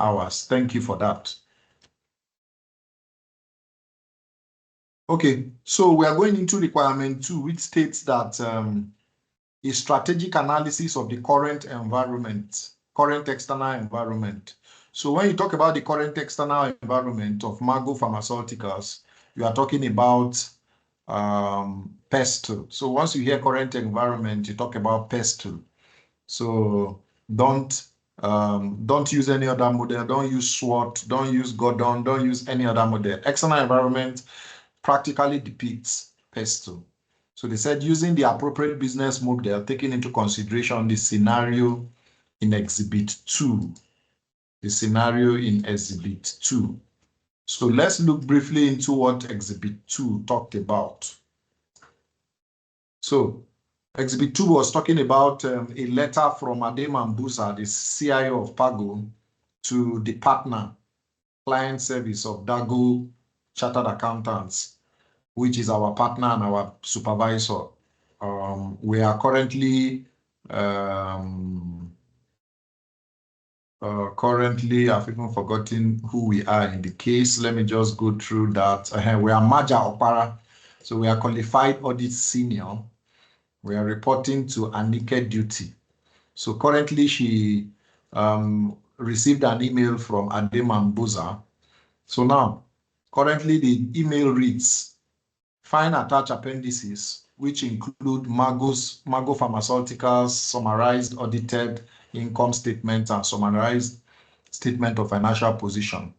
hours. Thank you for that. Okay, so we are going into requirement 2, which states that a strategic analysis of the current environment, current external environment. So when you talk about the current external environment of Pago Pharmaceuticals, you are talking about PESTLE. So once you hear current environment, you talk about PESTLE. So don't use any other model. Don't use SWOT. Don't use Gordon. Don't use any other model. External environment practically depicts PESTLE. So they said using the appropriate business model, taking into consideration the scenario in Exhibit 2. The scenario in Exhibit 2. So let's look briefly into what Exhibit 2 talked about. So Exhibit 2 was talking about a letter from Adem Ambusa, the CIO of Pago, to the partner client service of Dago Chartered Accountants, which is our partner and our supervisor. We are currently, I've even forgotten who we are in the case. Let me just go through that. We are Maja Opara. So we are qualified audit senior. We are reporting to Anike Duty. So currently she received an email from Adem Ambusa. So now, currently the email reads, find attached appendices, which include Pago Pharmaceuticals summarized audited income statement and summarized statement of financial position,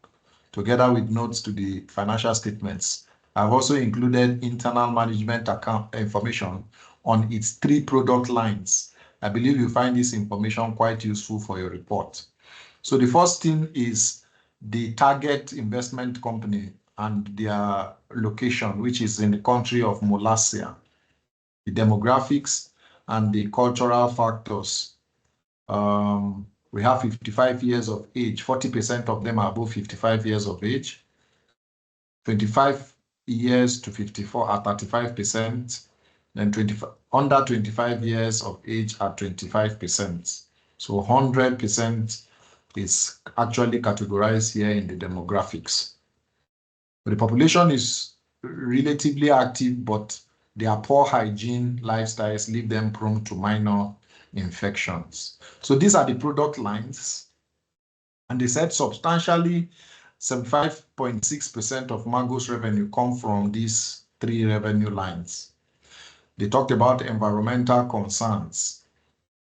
together with notes to the financial statements. I've also included internal management account information on its 3 product lines. I believe you find this information quite useful for your report. So the first thing is the target investment company and their location, which is in the country of Molossia, the demographics and the cultural factors. We have 55 years of age. 40% of them are above 55 years of age. 25 years to 54 are 35%. Then under 25 years of age are 25%. So 100% is actually categorized here in the demographics. The population is relatively active, but their poor hygiene lifestyles leave them prone to minor infections. So these are the product lines. And they said substantially 75.6% of Pago's revenue come from these 3 revenue lines. They talked about environmental concerns.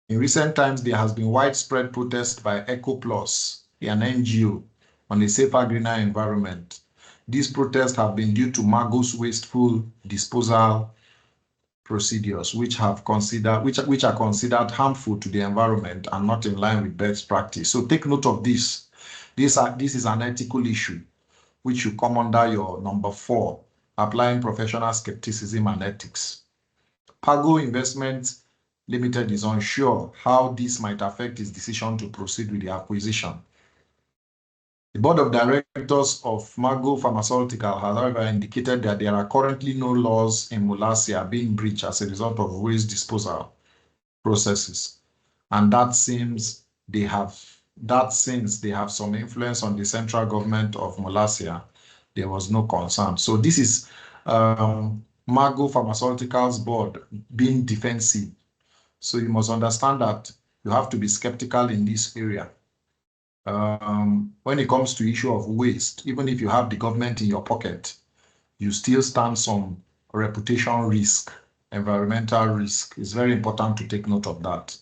In recent times, there has been widespread protest by EcoPlus, an NGO, on a safer, greener environment. These protests have been due to Pago's wasteful disposal procedures, which are considered harmful to the environment and not in line with best practice. So take note of this. This is an ethical issue, which should come under your number 4, applying professional skepticism and ethics. Pago Investments Limited is unsure how this might affect its decision to proceed with the acquisition. The board of directors of Pago Pharmaceutical, however, indicated that there are currently no laws in Molossia being breached as a result of waste disposal processes. And since they have some influence on the central government of Molossia, there was no concern. So this is Pago Pharmaceuticals board being defensive. So you must understand that you have to be skeptical in this area. When it comes to issue of waste, even if you have the government in your pocket, you still stand some reputation risk, environmental risk. It's very important to take note of that.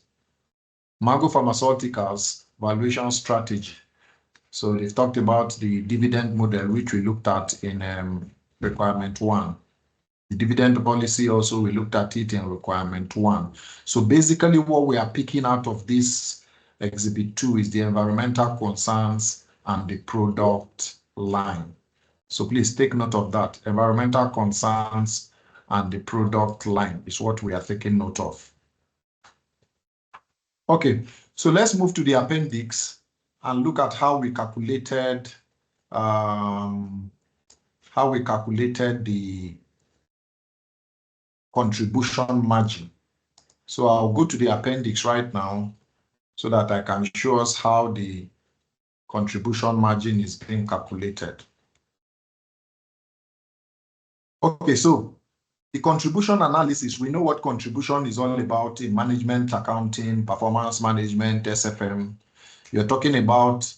Pago Pharmaceuticals valuation strategy. So they've talked about the dividend model, which we looked at in requirement 1. The dividend policy also, we looked at it in requirement 1. So basically what we are picking out of this Exhibit 2 is the environmental concerns and the product line. So please take note of that. Environmental concerns and the product line is what we are taking note of. Okay, so let's move to the appendix and look at how we calculated the contribution margin. So I'll go to the appendix right now so that I can show us how the contribution margin is being calculated. Okay, so the contribution analysis, we know what contribution is all about in management accounting, performance management, SFM. You're talking about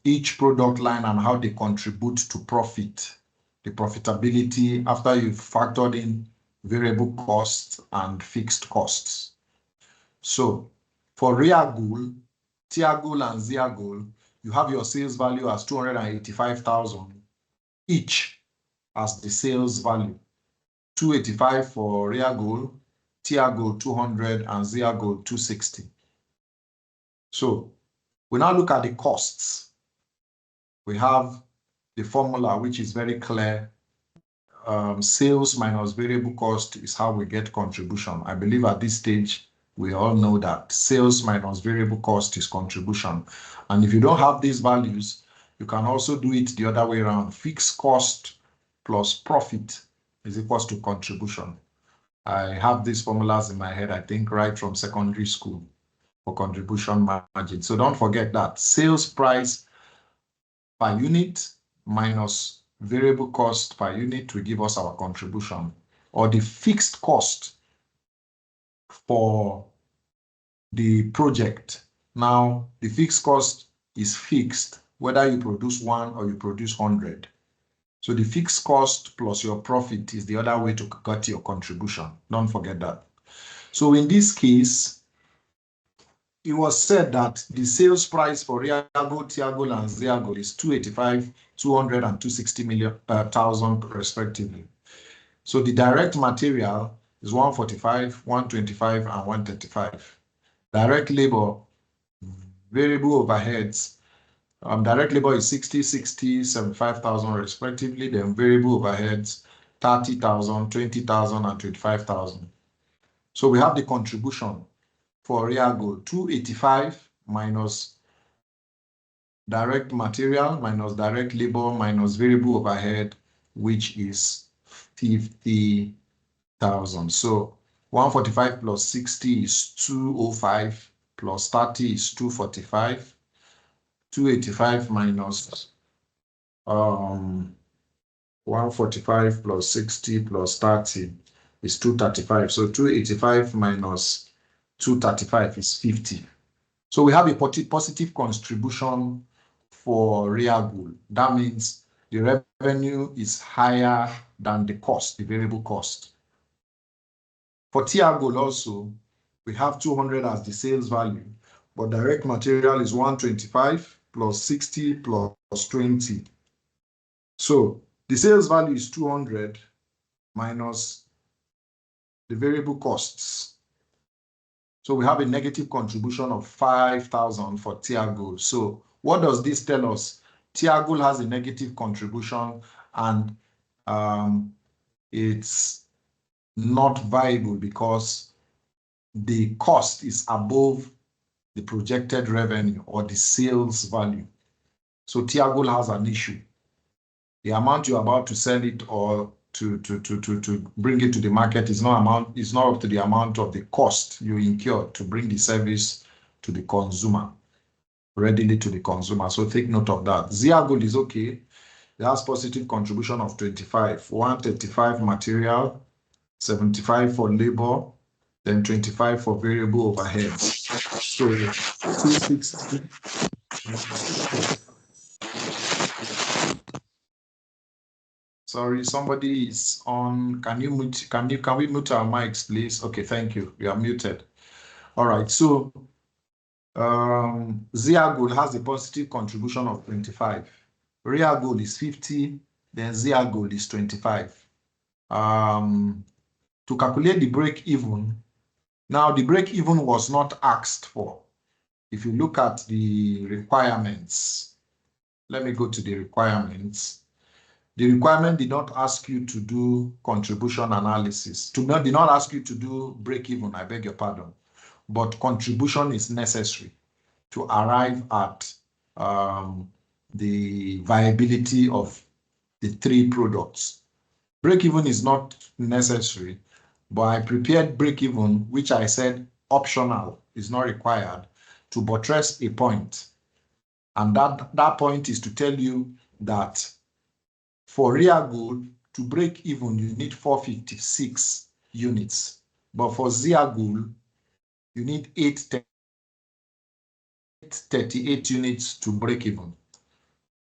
each product line and how they contribute to profit, the profitability after you've factored in variable costs and fixed costs. So for real goal, tier goal and zero goal, you have your sales value as 285,000 each as the sales value. 285 for real goal, tier goal 200 and zero goal 260. So we now look at the costs. We have the formula, which is very clear. Sales minus variable cost is how we get contribution. I believe at this stage, we all know that sales minus variable cost is contribution. And if you don't have these values, you can also do it the other way around. Fixed cost plus profit is equals to contribution. I have these formulas in my head, I think, right from secondary school for contribution margin. So don't forget that sales price per unit minus variable cost per unit will give us our contribution, or the fixed cost for the project. Now, the fixed cost is fixed, whether you produce 1 or you produce 100. So the fixed cost plus your profit is the other way to get your contribution. Don't forget that. So in this case, it was said that the sales price for Riago, Tiago, and Ziago is 285, 200, and 260,000 respectively. So the direct material is 145, 125, and 135. Direct labor, variable overheads, direct labor is 60, 60, 75,000 respectively. Then variable overheads, 30,000, 20,000, and 25,000. So we have the contribution for Riago, 285 minus direct material minus direct labor minus variable overhead, which is 50,000. So 145 plus 60 is 205 plus 30 is 245. 285 minus 145 plus 60 plus 30 is 235. So 285 minus 235 is 50. So we have a positive contribution for Riago. That means the revenue is higher than the cost, the variable cost. For Tiago also, we have 200 as the sales value, but direct material is 125 plus 60 plus 20. So the sales value is 200 minus the variable costs. So we have a negative contribution of 5,000 for Tiago. So what does this tell us? Tiago has a negative contribution and it's not viable because the cost is above the projected revenue or the sales value. So Tiago has an issue. The amount you're about to sell it or to bring it to the market is not up to the amount of the cost you incur to bring the service to the consumer, readily to the consumer. So take note of that. Ziago is okay. It has positive contribution of 25, 135 material, 75 for labor, then 25 for variable overheads. So 260. Sorry, somebody is on. Can we mute our mics, please? Okay, thank you. We are muted. All right. So Ziago has a positive contribution of 25. Riago is 50. Then Ziago is 25. To calculate the break even. Now the break even was not asked for. If you look at the requirements, let me go to the requirements. The requirement did not ask you to do contribution analysis. Did not ask you to do break-even, I beg your pardon. But contribution is necessary to arrive at the viability of the 3 products. Break-even is not necessary, but I prepared break-even, which I said optional, is not required, to buttress a point And that point is to tell you that for real gold, to break even, you need 456 units. But for Zia gold, you need 838 units to break even.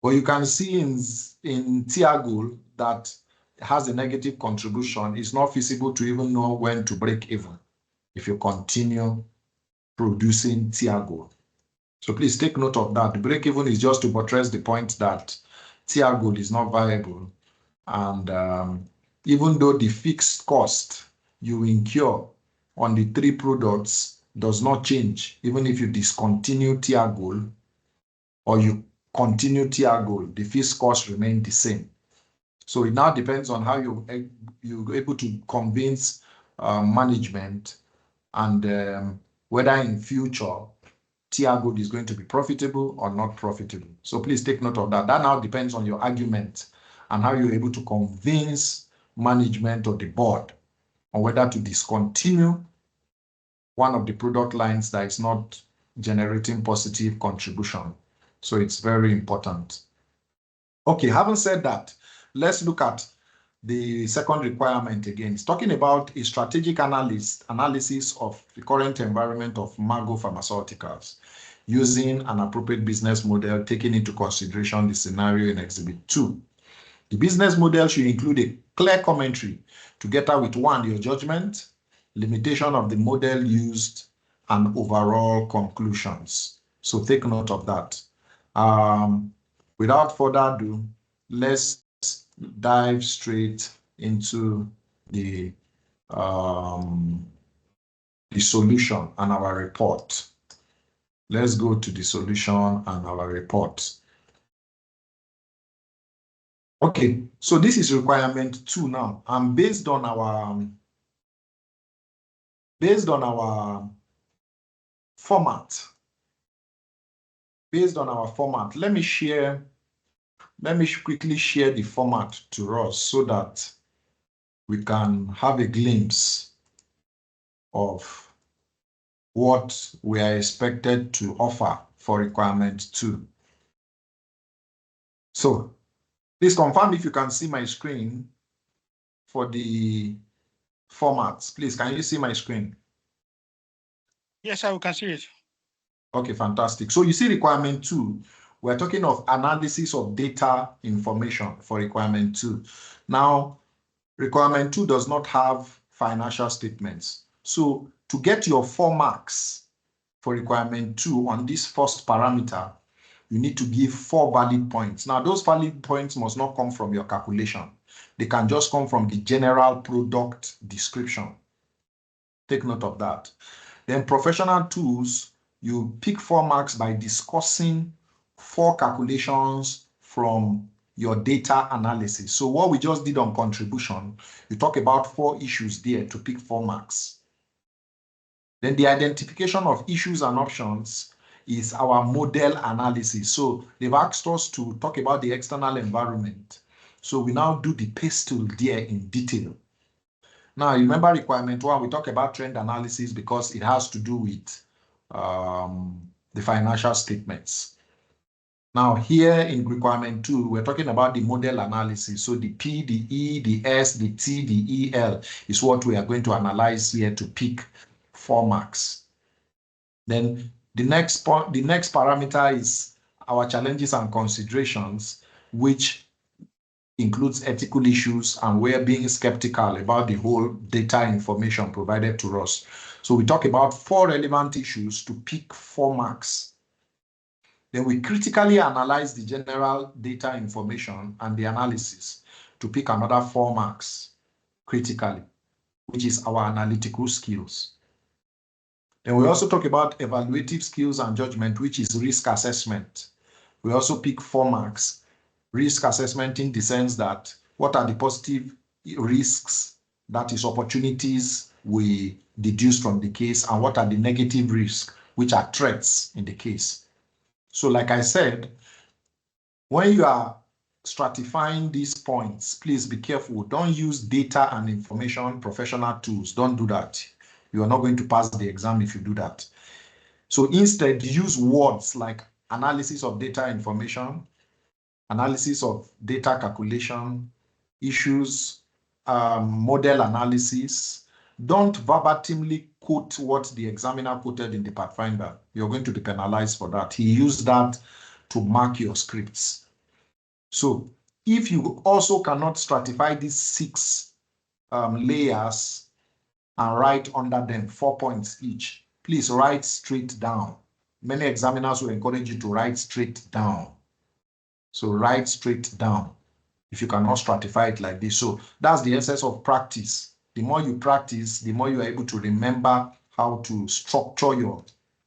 But you can see in Tiago that has a negative contribution. It's not feasible to even know when to break even if you continue producing Tiago. So please take note of that. The break even is just to buttress the point that Tiago is not viable. And even though the fixed cost you incur on the 3 products does not change, even if you discontinue Tiago or you continue Tiago, the fixed cost remain the same. So it now depends on how you're able to convince management and whether in future Tiago is going to be profitable or not profitable. So please take note of that. That now depends on your argument and how you're able to convince management or the board on whether to discontinue one of the product lines that is not generating positive contribution. So it's very important. Okay, having said that, let's look at the second requirement again. It's talking about a strategic analysis of the current environment of Pago Pharmaceuticals using an appropriate business model, taking into consideration the scenario in Exhibit 2. The business model should include a clear commentary together with 1, your judgment, limitation of the model used, and overall conclusions. So take note of that. Without further ado, let's dive straight into the solution and our report. Let's go to the solution and our report. Okay, so this is requirement 2 now, and based on our format, let me quickly share the format to us so that we can have a glimpse of what we are expected to offer for requirement 2. So please confirm if you can see my screen for the formats. Please, can you see my screen? Yes, I can see it. Okay, fantastic. So you see requirement 2, we're talking of analysis of data information for requirement 2. Now, requirement 2 does not have financial statements. So to get your 4 marks for requirement 2 on this first parameter, you need to give 4 valid points. Now, those valid points must not come from your calculation. They can just come from the general product description. Take note of that. Then professional tools, you pick 4 marks by discussing 4 calculations from your data analysis. So what we just did on contribution, you talk about 4 issues there to pick 4 marks. Then the identification of issues and options is our model analysis. So they've asked us to talk about the external environment. So we now do the pastel there in detail. Now, remember requirement 1, we talk about trend analysis because it has to do with the financial statements. Now, here in requirement 2, we're talking about the model analysis. So the P, the E, the S, the T, the EL is what we are going to analyze here to pick 4 marks. Then the next parameter is our challenges and considerations, which includes ethical issues, and we're being skeptical about the whole data information provided to us. So we talk about 4 relevant issues to pick 4 marks. Then we critically analyze the general data information and the analysis to pick another 4 marks critically, which is our analytical skills. Then we also talk about evaluative skills and judgment, which is risk assessment. We also pick 4 marks. Risk assessment in the sense that what are the positive risks, that is opportunities we deduce from the case, and what are the negative risks, which are threats in the case. So like I said, when you are stratifying these points, please be careful. Don't use data and information professional tools. Don't do that. You are not going to pass the exam if you do that. So instead, use words like analysis of data information, analysis of data calculation, issues, model analysis. Don't verbatimly quote what the examiner quoted in the Pathfinder. You're going to be penalized for that. He used that to mark your scripts. So if you also cannot stratify these 6 layers and write under them 4 points each, please write straight down. Many examiners will encourage you to write straight down. So write straight down if you cannot stratify it like this. So that's the essence of practice. The more you practice, the more you are able to remember how to structure your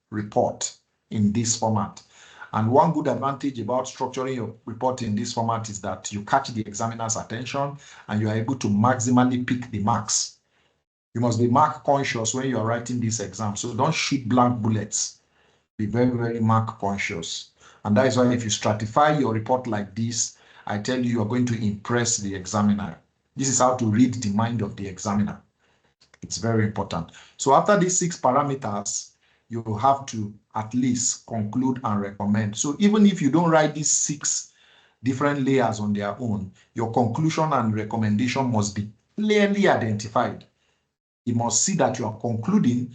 report in this format. And one good advantage about structuring your report in this format is that you catch the examiner's attention and you are able to maximally pick the marks. You must be mark conscious when you are writing this exam. So don't shoot blank bullets. Be very, very mark conscious. And that is why if you stratify your report like this, I tell you, you are going to impress the examiner. This is how to read the mind of the examiner. It's very important. So after these 6 parameters, you have to at least conclude and recommend. So even if you don't write these 6 different layers on their own, your conclusion and recommendation must be clearly identified. You must see that you are concluding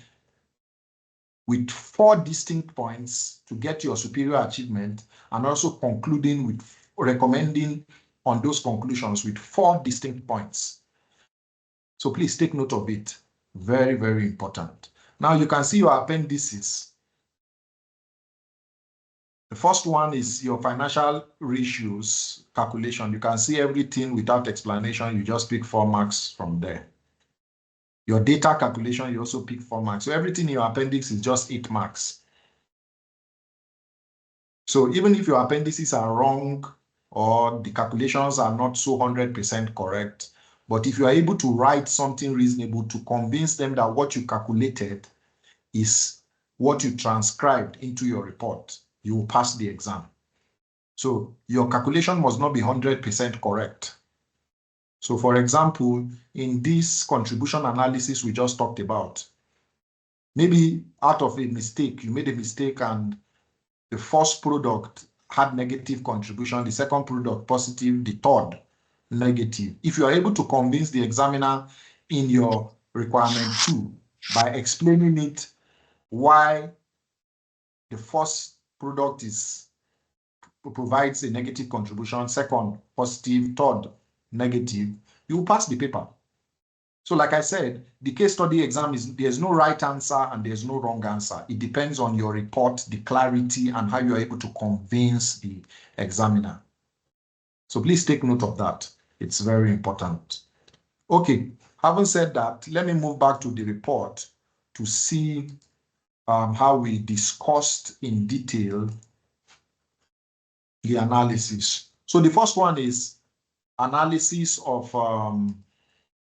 with 4 distinct points to get your superior achievement, and also concluding with recommending on those conclusions with 4 distinct points. So please take note of it. Very, very important. Now you can see your appendices. The first one is your financial ratios calculation. You can see everything without explanation. You just pick 4 marks from there. Your data calculation, you also pick 4 marks. So everything in your appendix is just 8 marks. So even if your appendices are wrong or the calculations are not so 100% correct, but if you are able to write something reasonable to convince them that what you calculated is what you transcribed into your report, you will pass the exam. So your calculation must not be 100% correct. So for example, in this contribution analysis we just talked about, maybe out of a mistake, you made a mistake and the first product had negative contribution, the second product positive, the third negative. If you are able to convince the examiner in your requirement 2 by explaining it why the first product provides a negative contribution, second positive, third negative, you will pass the paper. So like I said, the case study exam there's no right answer and there's no wrong answer. It depends on your report, the clarity, and how you are able to convince the examiner. So please take note of that. It's very important. Okay, having said that, let me move back to the report to see how we discussed in detail the analysis. So the first one is analysis of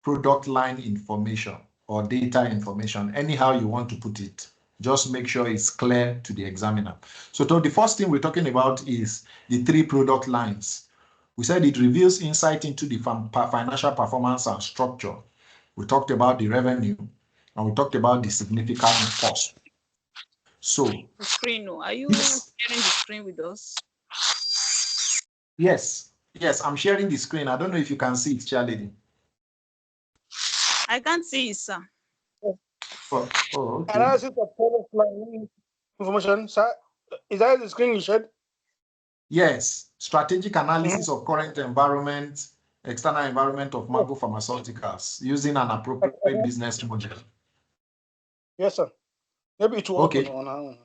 product line information or data information, anyhow you want to put it. Just make sure it's clear to the examiner. So the first thing we're talking about is the 3 product lines. We said it reveals insight into the financial performance and structure. We talked about the revenue and we talked about the significant cost. So the screen, are you sharing the screen with us? Yes, I'm sharing the screen. I don't know if you can see it, Charlie. I can't see it, sir. Oh, okay. Analysis of product line information, sir. Is that the screen you shared? Yes, strategic analysis of current environment, external environment of Pago Pharmaceuticals using an appropriate business model. Yes, sir. Maybe it will Okay. open on.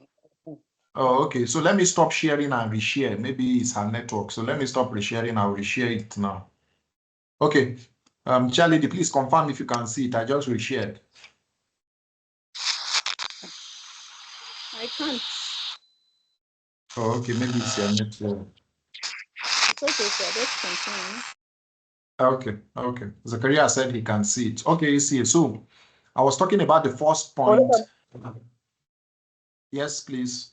Oh, okay. So let me stop sharing and reshare. Maybe it's her network. So let me stop resharing. I'll reshare it now. Okay. Charlie, please confirm if you can see it. I just reshared. I can't. Oh, okay. Maybe it's your network. It's okay, sir. Let's continue. Okay. Zachariah said he can see it. Okay, you see it. So I was talking about the first point. Yes, please.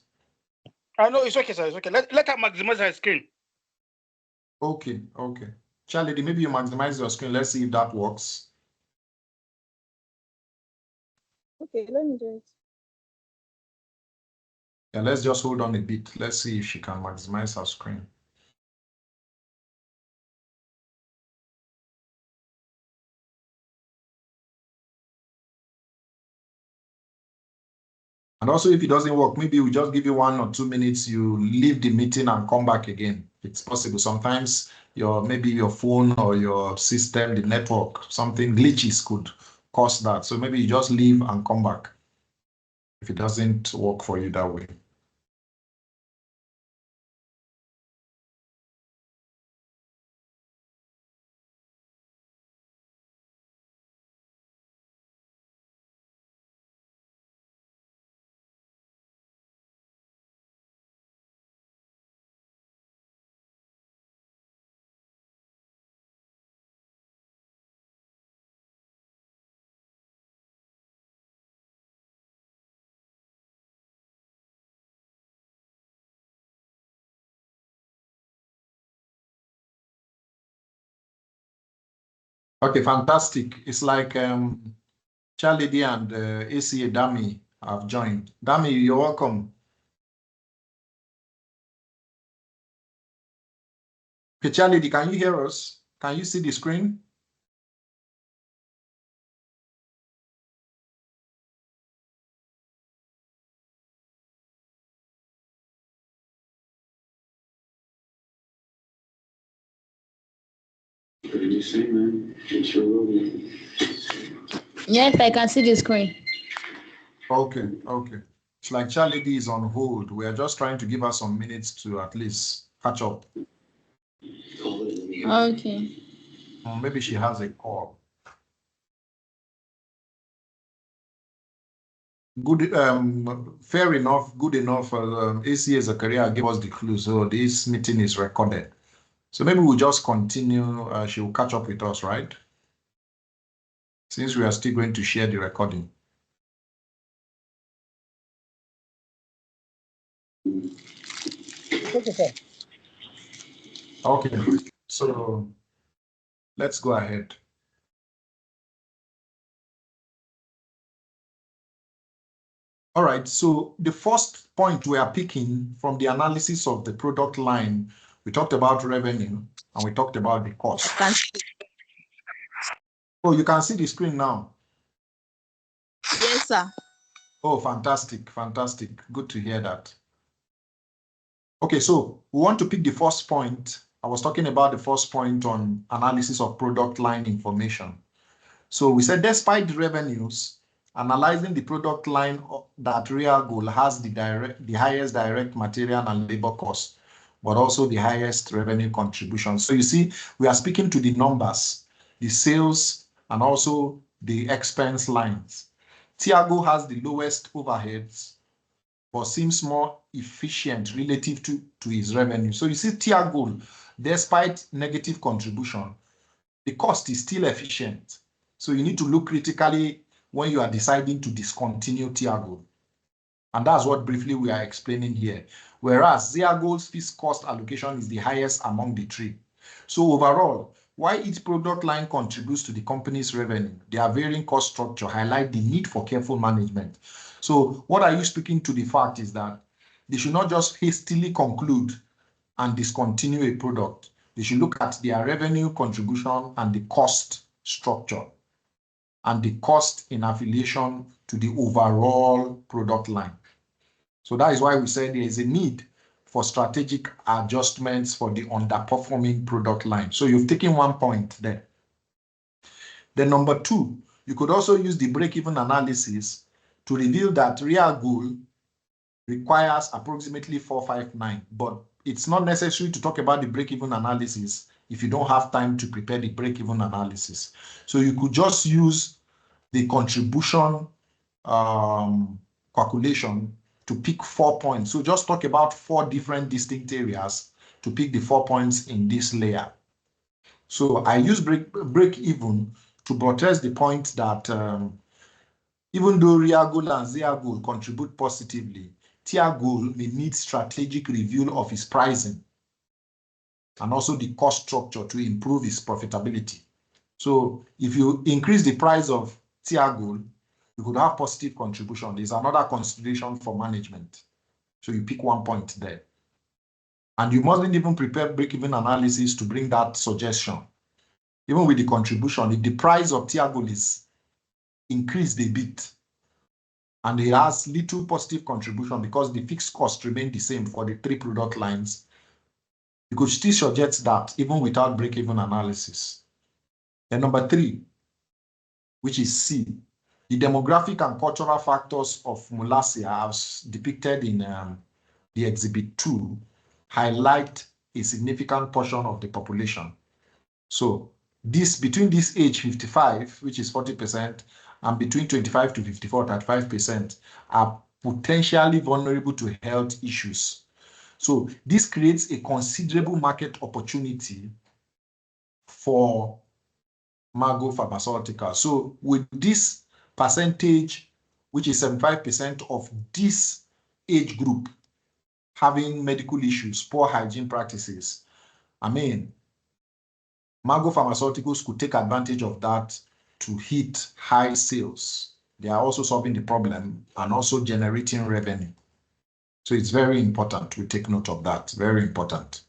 I know it's okay, sir. It's okay. Let her maximize her screen. Okay. Charlie, maybe you maximize your screen. Let's see if that works. Okay, let me do it. Yeah, let's just hold on a bit. Let's see if she can maximize her screen. And also, if it doesn't work, maybe we just give you 1 or 2 minutes, you leave the meeting and come back again. It's possible. Sometimes maybe your phone or your system, the network, something glitches could cause that. So maybe you just leave and come back if it doesn't work for you that way. Okay, fantastic. It's like Charlie D and ACA Dami have joined. Dami, you're welcome. Okay, Charlie D, can you hear us? Can you see the screen? What did you say, man? It's your room. Yes, I can see the screen. Okay, okay. It's like Charlie D is on hold. We are just trying to give her some minutes to at least catch up. Okay. Or maybe she has a call. Good, fair enough, good enough. ACA Zakaria gave us the clue, so this meeting is recorded. So maybe we'll just continue. She will catch up with us, right? Since we are still going to share the recording. Okay, sir. Okay, so let's go ahead. All right, so the first point we are picking from the analysis of the product line, we talked about revenue and we talked about the cost. Oh, you can see the screen now. Yes, sir. Oh, fantastic, fantastic. Good to hear that. Okay, so we want to pick the first point. I was talking about the first point on analysis of product line information. So we said despite the revenues, analyzing the product line that Real Goal has the highest direct material and labor cost, but also the highest revenue contribution. So you see, we are speaking to the numbers, the sales, and also the expense lines. Tiago has the lowest overheads, but seems more efficient relative to his revenue. So you see, Tiago, despite negative contribution, the cost is still efficient. So you need to look critically when you are deciding to discontinue Tiago. And that's what briefly we are explaining here. Whereas Ziago's fixed cost allocation is the highest among the three. So overall, while each product line contributes to the company's revenue, their varying cost structure highlight the need for careful management. So what are you speaking to the fact is that they should not just hastily conclude and discontinue a product. They should look at their revenue contribution and the cost structure and the cost in affiliation to the overall product line. So that is why we say there is a need for strategic adjustments for the underperforming product line. So you've taken one point there. Then number two, you could also use the break-even analysis to reveal that Real Goal requires approximately 459, but it's not necessary to talk about the break-even analysis if you don't have time to prepare the break-even analysis. So you could just use the contribution calculation to pick 4 points. So just talk about 4 different distinct areas to pick the 4 points in this layer. So I use break-even to buttress the point that even though Real Goal and Zia Goal contribute positively, Tia Goal may need strategic review of its pricing and also the cost structure to improve its profitability. So if you increase the price of Tia Goal, you could have positive contribution. There's another consideration for management. So you pick 1 point there. And you mustn't even prepare break-even analysis to bring that suggestion. Even with the contribution, if the price of Tiago is increased a bit, and it has little positive contribution because the fixed cost remain the same for the 3 product lines, you could still suggest that even without break-even analysis. And number 3, which is C, the demographic and cultural factors of Mollassia as depicted in the Exhibit 2 highlight a significant portion of the population. So between this age 55, which is 40%, and between 25 to 54, 35%, are potentially vulnerable to health issues. So this creates a considerable market opportunity for Pago Pharmaceuticals. So with this percentage, which is 75% of this age group having medical issues, poor hygiene practices, I mean, Pago Pharmaceuticals could take advantage of that to hit high sales. They are also solving the problem and also generating revenue. So it's very important. We take note of that. Very important.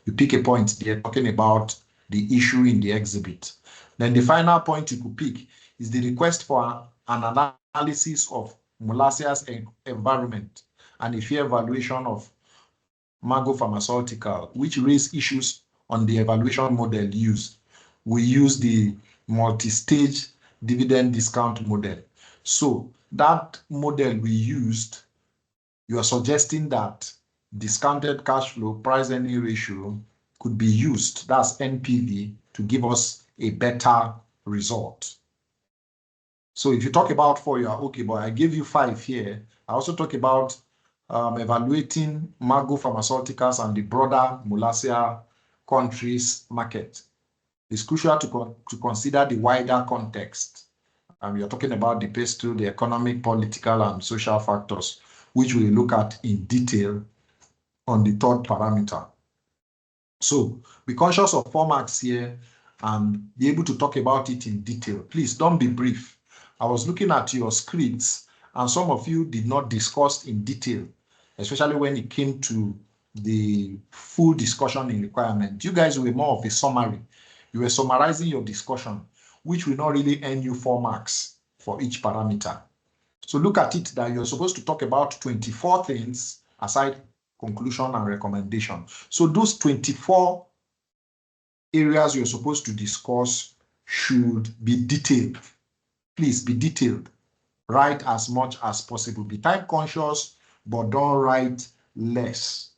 You pick a point, they're talking about the issue in the exhibit. Then the final point you could pick is the request for an analysis of Molassia's environment and a fair evaluation of Pago Pharmaceutical, which raise issues on the evaluation model used. We use the multi-stage dividend discount model. So that model we used, you are suggesting that discounted cash flow price earning ratio could be used, that's NPV, to give us a better result. So if you talk about 4, you are okay, but I gave you 5 here. I also talk about evaluating Pago Pharmaceuticals and the broader Mollassia countries market. It's crucial to consider the wider context. We are talking about the pass-through, the economic, political, and social factors, which we'll look at in detail on the 3rd parameter. So be conscious of 4 marks here and be able to talk about it in detail. Please don't be brief. I was looking at your scripts and some of you did not discuss in detail, especially when it came to the full discussion in requirement. You guys were more of a summary. You were summarizing your discussion, which will not really earn you 4 marks for each parameter. So look at it that you're supposed to talk about 24 things aside conclusion and recommendation. So those 24 areas you're supposed to discuss should be detailed. Please be detailed. Write as much as possible. Be time conscious, but don't write less.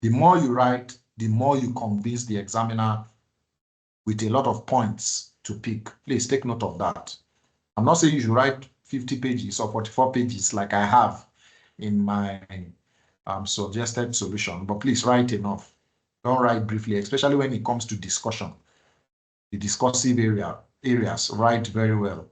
The more you write, the more you convince the examiner with a lot of points to pick. Please take note of that. I'm not saying you should write 50 pages or 44 pages like I have in my suggested solution, but please write enough. Don't write briefly, especially when it comes to discussion. The discussive areas, write very well.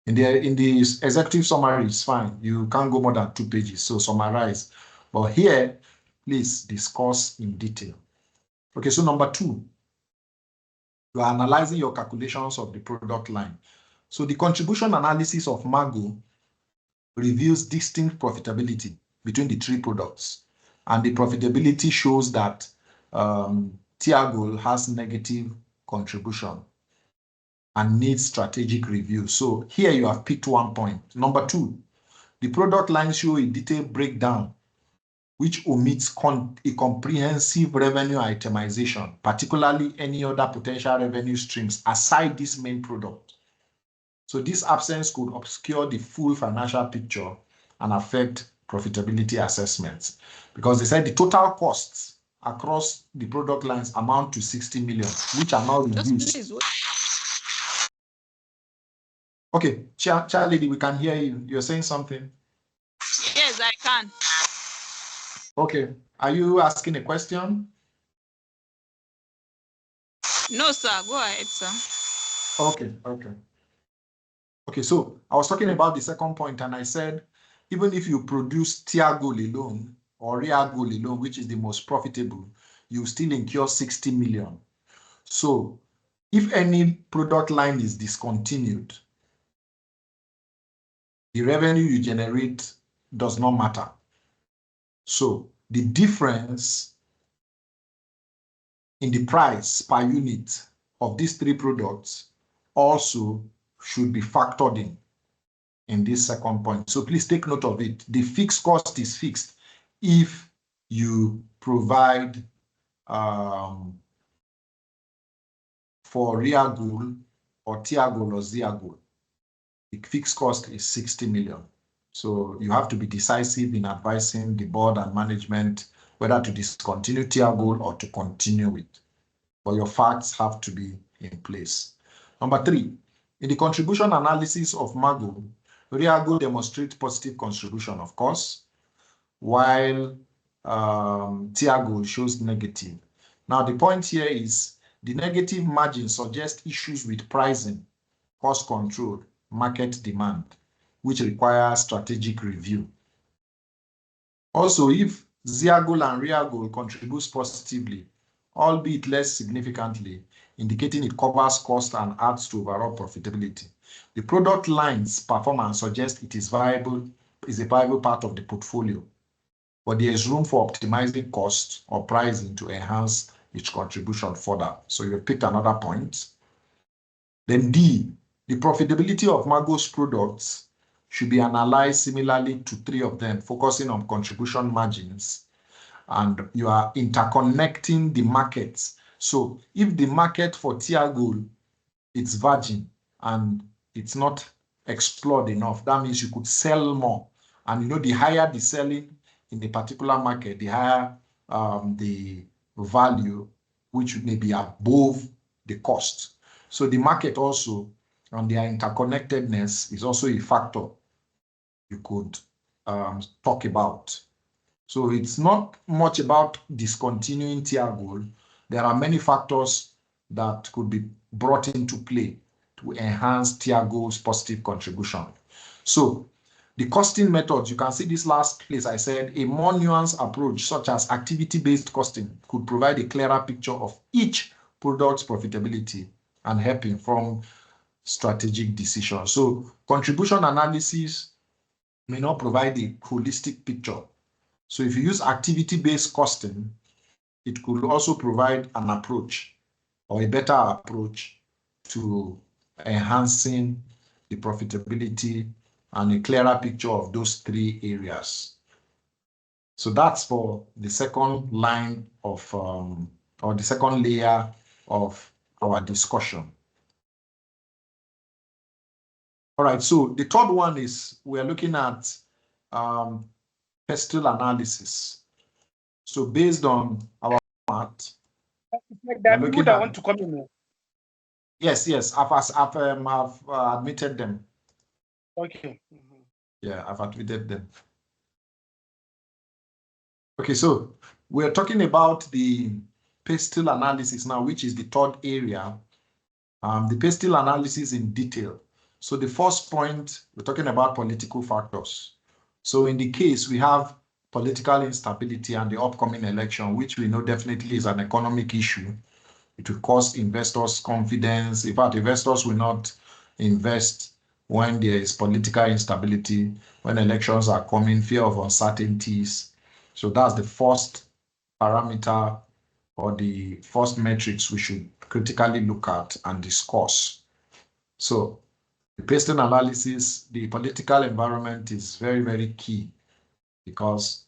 In the executive summary, it's fine. You can't go more than 2 pages, so summarize. But here, please discuss in detail. Okay, so number 2, you are analyzing your calculations of the product line. So the contribution analysis of Pago reveals distinct profitability between the 3 products. And the profitability shows that Tiago has negative contribution and needs strategic review. So here you have picked 1 point. Number 2, the product lines show a detailed breakdown which omits a comprehensive revenue itemization, particularly any other potential revenue streams aside this main product. So this absence could obscure the full financial picture and affect profitability assessments, because they said the total costs across the product lines amount to 60 million, which are now reduced. Okay, Charlie, we can hear you. You're saying something? Yes, I can. Okay, are you asking a question? No, sir. Go ahead, sir. Okay. Okay, so I was talking about the second point, and I said, even if you produce Tiago alone or Riago alone, which is the most profitable, you still incur 60 million. So if any product line is discontinued, the revenue you generate does not matter. So the difference in the price per unit of these three products also should be factored in this second point. So please take note of it. The fixed cost is fixed if you provide for Reagul or Tiagul or Ziagul. The fixed cost is 60 million. So you have to be decisive in advising the board and management whether to discontinue Tiagul or to continue it. But your facts have to be in place. Number 3, in the contribution analysis of Mago, Reagul demonstrates positive contribution, of course, while Tiagul shows negative. Now, the point here is the negative margin suggests issues with pricing, cost control, market demand, which requires strategic review. Also, if Ziagul and Reagul contributes positively, albeit less significantly, indicating it covers cost and adds to overall profitability, the product line's performance suggests it is a viable part of the portfolio, but there is room for optimizing cost or pricing to enhance its contribution further. So you picked another point. Then D, the profitability of Mago's products should be analyzed similarly to 3 of them, focusing on contribution margins, and you are interconnecting the markets. So if the market for Tiagul is virgin and it's not explored enough, that means you could sell more. And you know, the higher the selling in a particular market, the higher the value, which may be above the cost. So the market also, and their interconnectedness is also a factor you could talk about. So it's not much about discontinuing Tiagul. There are many factors that could be brought into play to enhance Tiagul's positive contribution. So the costing methods, you can see this last place I said, a more nuanced approach such as activity-based costing could provide a clearer picture of each product's profitability and help inform strategic decisions. So contribution analysis may not provide a holistic picture. So if you use activity-based costing, it could also provide an approach or a better approach to enhancing the profitability and a clearer picture of those 3 areas. So that's for the second line of, or the second layer of our discussion. All right, so the third one is we're looking at pestle analysis. So based on our format, Like there are people that want to come in. Yes, I've admitted them. Okay. Yeah, I've admitted them. Okay, so we're talking about the pestle analysis now, which is the third area. The pestle analysis in detail. So the first point, we're talking about political factors. So in the case, we have political instability and the upcoming election, which we know definitely is an economic issue. It will cost investors confidence. In fact, investors will not invest when there is political instability, when elections are coming, fear of uncertainties. So that's the first parameter or the first metrics we should critically look at and discuss. So the pestle analysis, the political environment is very, very key because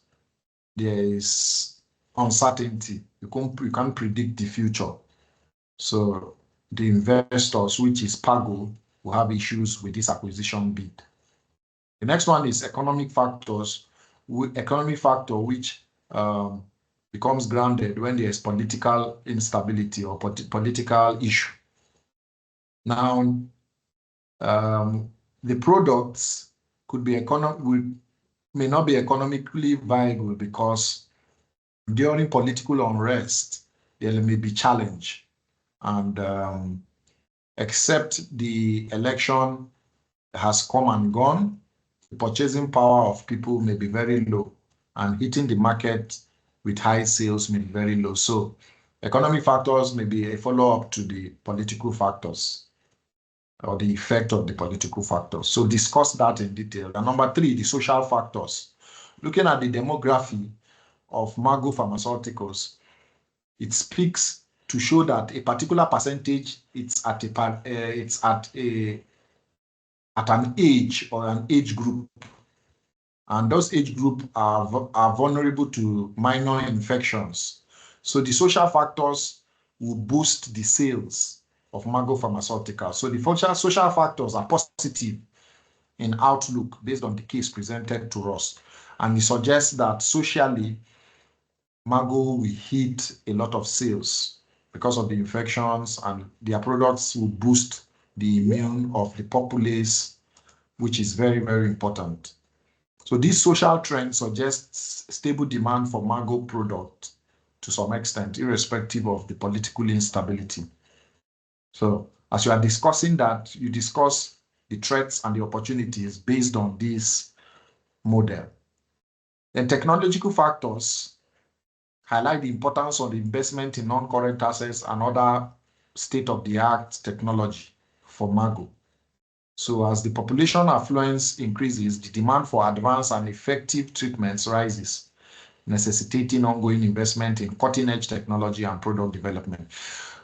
there is uncertainty. You can't predict the future. So the investors, which is Pago, will have issues with this acquisition bid. The next one is economic factors. Economic factor which becomes grounded when there is political instability or political issue. Now, the products could be may not be economically viable because during political unrest, there may be challenge. And except the election has come and gone, the purchasing power of people may be very low, and hitting the market with high sales may be very low. So economic factors may be a follow-up to the political factors or the effect of the political factors. So discuss that in detail. And number 3, the social factors. Looking at the demography, of Mago Pharmaceuticals, it speaks to show that a particular percentage it's at an age or an age group, and those age group are vulnerable to minor infections. So the social factors will boost the sales of Mago Pharmaceuticals. So the social factors are positive in outlook based on the case presented to us. And it suggests that socially, Mago will hit a lot of sales because of the infections, and their products will boost the immune of the populace, which is very, very important. So this social trend suggests stable demand for Mago product to some extent, irrespective of the political instability. So as you are discussing that, you discuss the threats and the opportunities based on this model. Then technological factors highlight the importance of the investment in non-current assets and other state-of-the-art technology for Mago. So as the population affluence increases, the demand for advanced and effective treatments rises, necessitating ongoing investment in cutting-edge technology and product development.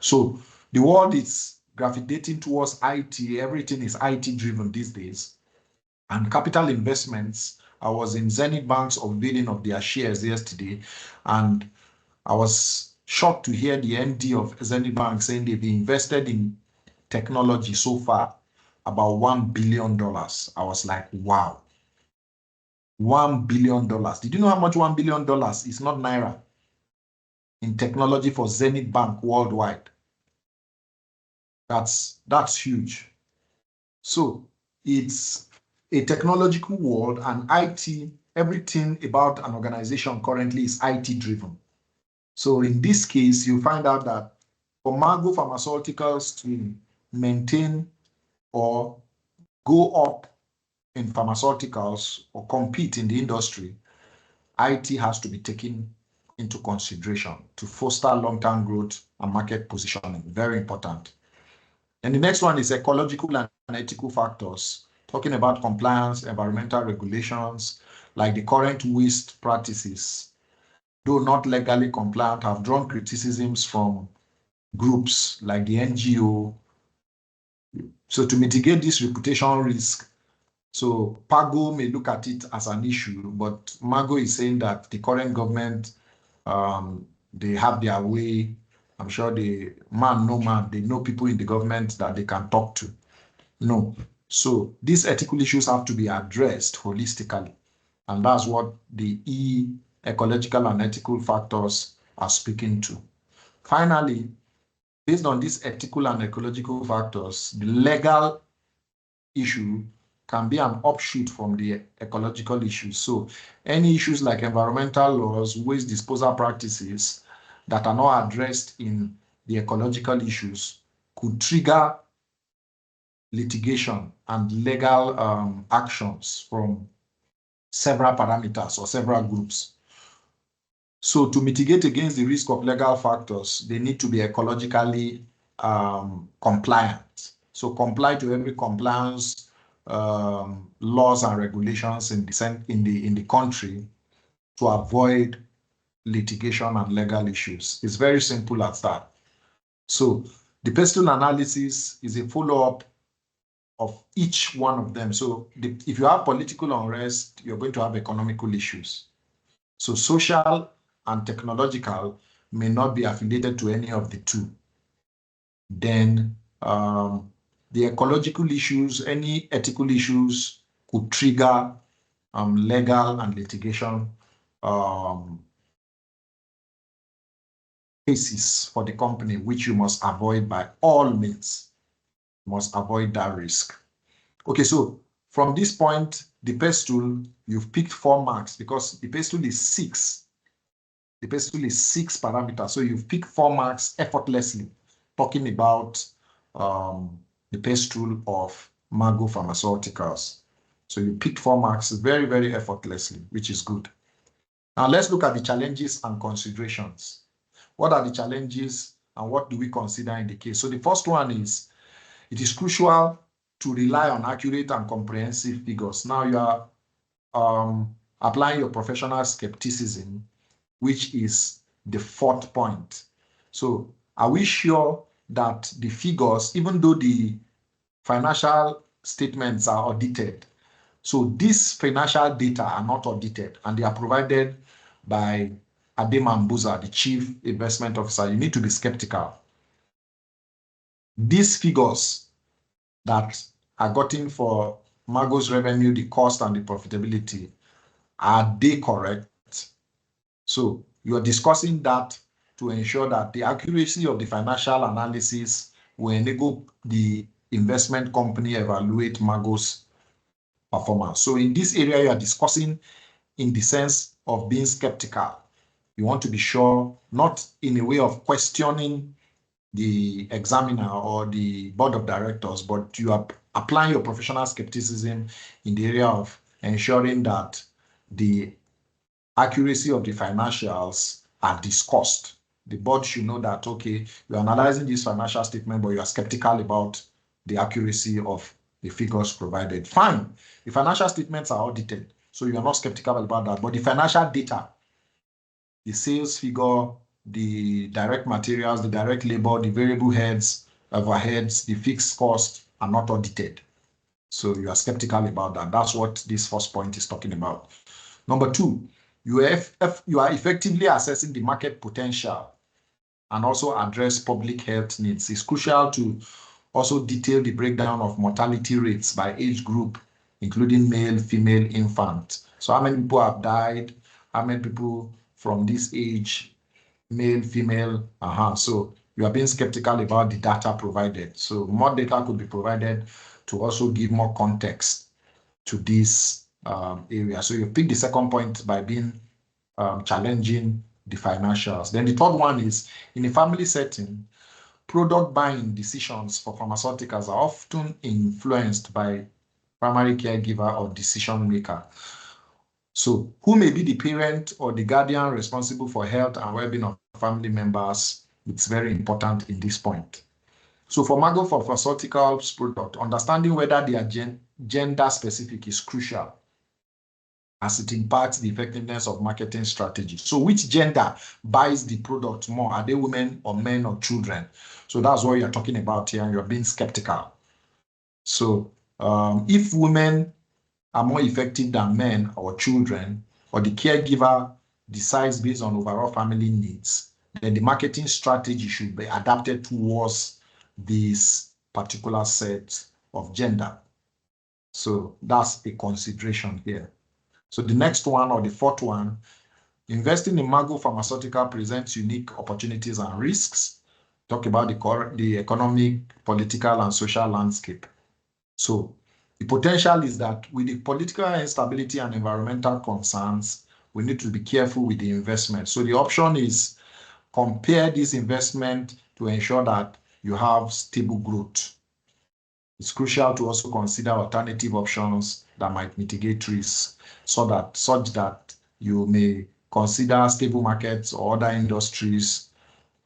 So the world is gravitating towards IT. Everything is IT-driven these days. And capital investments, I was in Zenith Bank's unveiling of their shares yesterday, and I was shocked to hear the MD of Zenith Bank saying they've invested in technology so far about $1 billion. I was like, wow, $1 billion. Did you know how much $1 billion is? Not Naira. In technology for Zenith Bank worldwide. That's huge. So it's a technological world, and IT, everything about an organization currently is IT driven. So in this case, you find out that for Mago Pharmaceuticals to maintain or go up in pharmaceuticals or compete in the industry, IT has to be taken into consideration to foster long-term growth and market positioning. Very important. And the next one is ecological and ethical factors, talking about compliance, environmental regulations, like the current waste practices, though not legally compliant, have drawn criticisms from groups like the NGO. So to mitigate this reputation risk, so Pago may look at it as an issue, but Mago is saying that the current government, they have their way. I'm sure they know people in the government that they can talk to. No. So these ethical issues have to be addressed holistically. And that's what the ecological and ethical factors are speaking to. Finally, based on these ethical and ecological factors, the legal issue can be an offshoot from the ecological issues. So any issues like environmental laws, waste disposal practices that are not addressed in the ecological issues could trigger litigation and legal actions from several parameters or several groups. So to mitigate against the risk of legal factors, they need to be ecologically compliant. So comply to every compliance laws and regulations in the country to avoid litigation and legal issues. It's very simple as that. So the pestle analysis is a follow-up of each one of them. So if you have political unrest, you're going to have economical issues. So social and technological may not be affiliated to any of the two. Then the ecological issues, any ethical issues could trigger legal and litigation cases for the company, which you must avoid by all means. You must avoid that risk. Okay, so from this point, the pestle, you've picked 4 marks because the pestle is 6. The pestle is 6 parameters. So you've picked 4 marks effortlessly, talking about the pestle of Mago Pharmaceuticals. So you picked 4 marks very, very effortlessly, which is good. Now let's look at the challenges and considerations. What are the challenges and what do we consider in the case? So the first one is, it is crucial to rely on accurate and comprehensive figures. Now you are applying your professional skepticism which is the fourth point. So are we sure that the figures, even though the financial statements are audited, so these financial data are not audited and they are provided by Ademambuza, the Chief Investment Officer, you need to be skeptical. These figures that are gotten for Mago's revenue, the cost and the profitability, are they correct? So you are discussing that to ensure that the accuracy of the financial analysis will enable the investment company evaluate Mago's performance. So in this area, you are discussing in the sense of being skeptical. You want to be sure, not in a way of questioning the examiner or the board of directors, but you are applying your professional skepticism in the area of ensuring that the accuracy of the financials are discussed. The board should know that, okay, you're analyzing this financial statement, but you are skeptical about the accuracy of the figures provided. Fine, the financial statements are audited, so you are not skeptical about that, but the financial data, the sales figure, the direct materials, the direct labor, the variable heads, overheads, the fixed cost are not audited. So you are skeptical about that. That's what this first point is talking about. Number two, you are effectively assessing the market potential and also address public health needs. It's crucial to also detail the breakdown of mortality rates by age group, including male, female, infant. So how many people have died? How many people from this age, male, female? So you are being skeptical about the data provided. So more data could be provided to also give more context to this area. So you pick the second point by being challenging the financials. Then the third one is, in a family setting, product buying decisions for pharmaceuticals are often influenced by primary caregiver or decision maker. So who may be the parent or the guardian responsible for health and well-being of family members? It's very important in this point. So for Mago Pharmaceuticals product, understanding whether they are gender specific is crucial as it impacts the effectiveness of marketing strategy. So which gender buys the product more? Are they women or men or children? So that's what you're talking about here, and you're being skeptical. So if women are more effective than men or children, or the caregiver decides based on overall family needs, then the marketing strategy should be adapted towards this particular set of gender. So that's a consideration here. So the next one, or the fourth one, investing in Mago Pharmaceutical presents unique opportunities and risks. Talk about the economic, political, and social landscape. So the potential is that with the political instability and environmental concerns, we need to be careful with the investment. So the option is compare this investment to ensure that you have stable growth. It's crucial to also consider alternative options that might mitigate risks, such that you may consider stable markets or other industries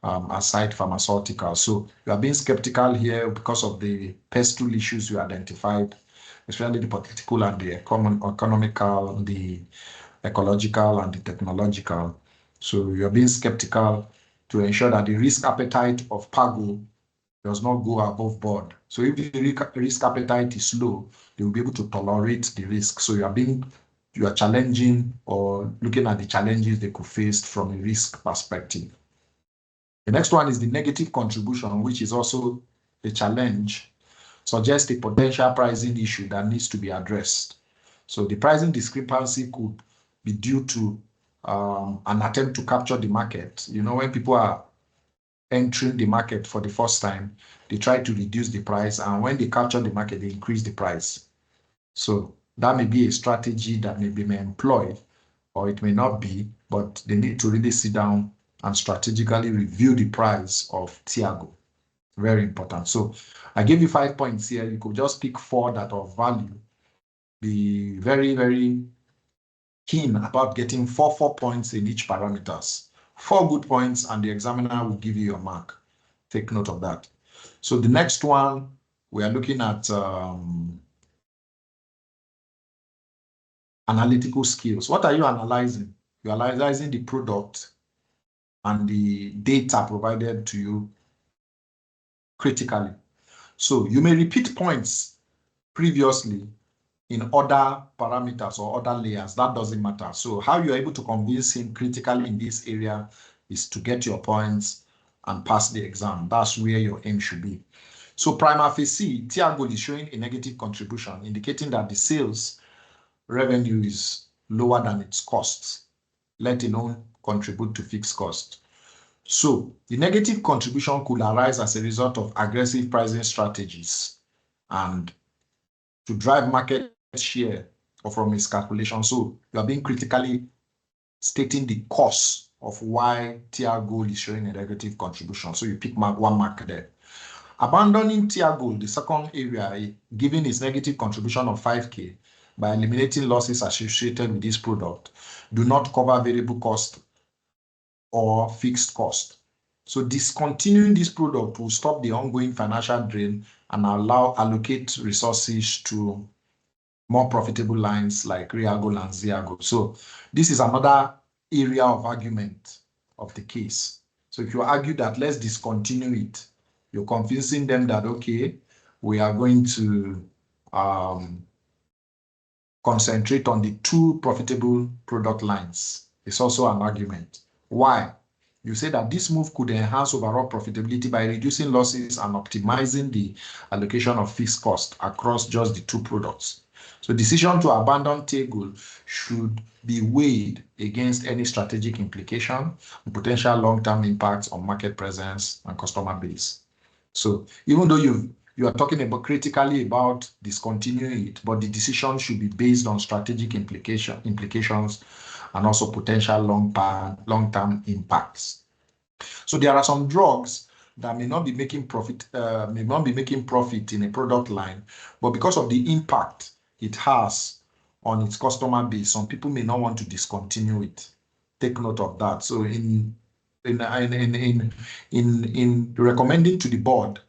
aside pharmaceuticals. So you are being skeptical here because of the pestle issues you identified, especially the political and the economical, the ecological and the technological. So you are being skeptical to ensure that the risk appetite of Pago does not go above board. So if the risk appetite is low, they will be able to tolerate the risk. So you are challenging or looking at the challenges they could face from a risk perspective. The next one is the negative contribution, which is also a challenge, suggests a potential pricing issue that needs to be addressed. So the pricing discrepancy could be due to an attempt to capture the market. You know, when people are entering the market for the first time, they try to reduce the price, and when they capture the market, they increase the price. So that may be a strategy that may be employed, or it may not be, but they need to really sit down and strategically review the price of Tiago. Very important. So I gave you 5 points here. You could just pick 4 that are of value. Be very, very keen about getting 4 points in each parameters. 4 good points, and the examiner will give you your mark. Take note of that. So the next one, we are looking at analytical skills. What are you analyzing? you're analyzing the product and the data provided to you critically. So you may repeat points previously in other parameters or other layers. That doesn't matter. So how you're able to convince him critically in this area is to get your points and pass the exam. That's where your aim should be. So prima facie, Tiago is showing a negative contribution, indicating that the sales revenue is lower than its costs, let alone contribute to fixed cost. So the negative contribution could arise as a result of aggressive pricing strategies and to drive market share or from miscalculation. So you are being critically stating the cause of why Tiago is showing a negative contribution. So you pick one mark there. Abandoning Tiago, the second area, giving its negative contribution of 5K by eliminating losses associated with this product, do not cover variable cost or fixed cost. So discontinuing this product will stop the ongoing financial drain and allocate resources to more profitable lines like Reago and Ziago. So this is another area of argument of the case. So if you argue that let's discontinue it, you're convincing them that, okay, we are going to concentrate on the two profitable product lines. It's also an argument. Why? You say that this move could enhance overall profitability by reducing losses and optimizing the allocation of fixed cost across just the two products. So decision to abandon Tiago should be weighed against any strategic implication and potential long-term impacts on market presence and customer base. So even though you are talking about critically about discontinuing it, but the decision should be based on strategic implications and also potential long-term impacts. So there are some drugs that may not be making profit in a product line, but because of the impact it has on its customer base, some people may not want to discontinue it. Take note of that. So in recommending to the board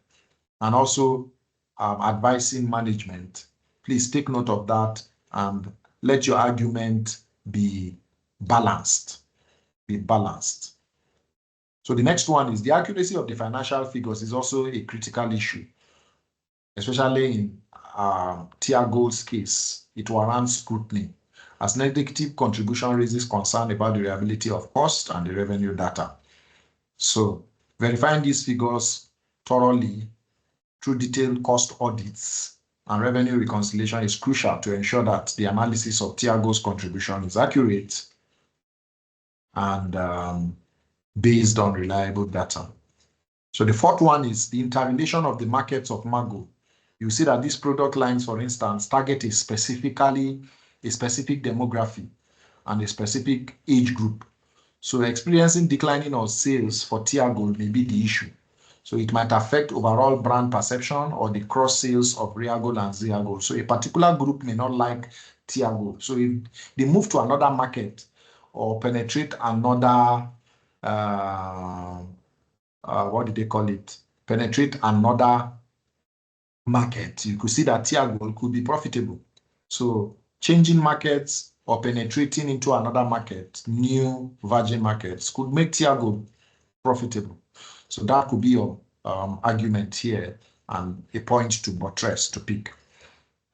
and also advising management, please take note of that and let your argument be balanced. Be balanced. So the next one is the accuracy of the financial figures is also a critical issue, especially in Tiago's case. It warrants scrutiny as negative contribution raises concern about the reliability of cost and the revenue data. So verifying these figures thoroughly through detailed cost audits and revenue reconciliation is crucial to ensure that the analysis of Tiago's contribution is accurate and based on reliable data. So the fourth one is the interrelation of the markets of Mago. You see that these product lines, for instance, target a specific demography and a specific age group. So experiencing declining of sales for Tiago may be the issue. So it might affect overall brand perception or the cross sales of Reago and Ziago. So a particular group may not like Tiago. So if they move to another market or penetrate another, penetrate another market, you could see that Tiago could be profitable. So changing markets or penetrating into another market, new virgin markets, could make Tiago profitable. So that could be your argument here and a point to buttress, to pick.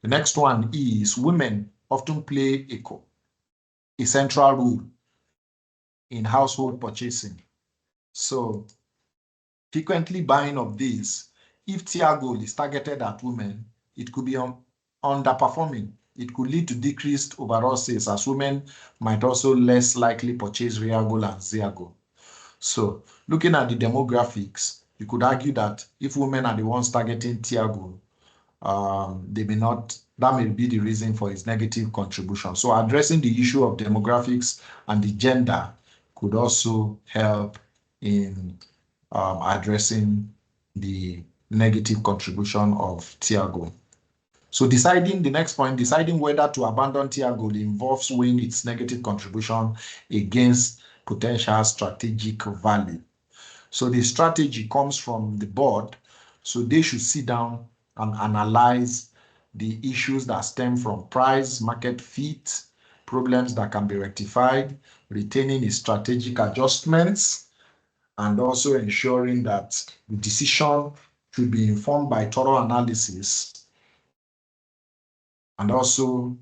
The next one is women often play a central role in household purchasing. So frequently buying of these, if Tiago is targeted at women, it could be underperforming. It could lead to decreased overall sales as women might also less likely purchase Reago and Ziago. So looking at the demographics, you could argue that if women are the ones targeting Tiago, that may be the reason for its negative contribution. So addressing the issue of demographics and the gender could also help in addressing the negative contribution of Tiago. So the next point, deciding whether to abandon Tiago involves weighing its negative contribution against potential strategic value. So the strategy comes from the board. So they should sit down and analyze the issues that stem from price, market fit, problems that can be rectified, retaining its strategic adjustments, and also ensuring that the decision should be informed by thorough analysis and also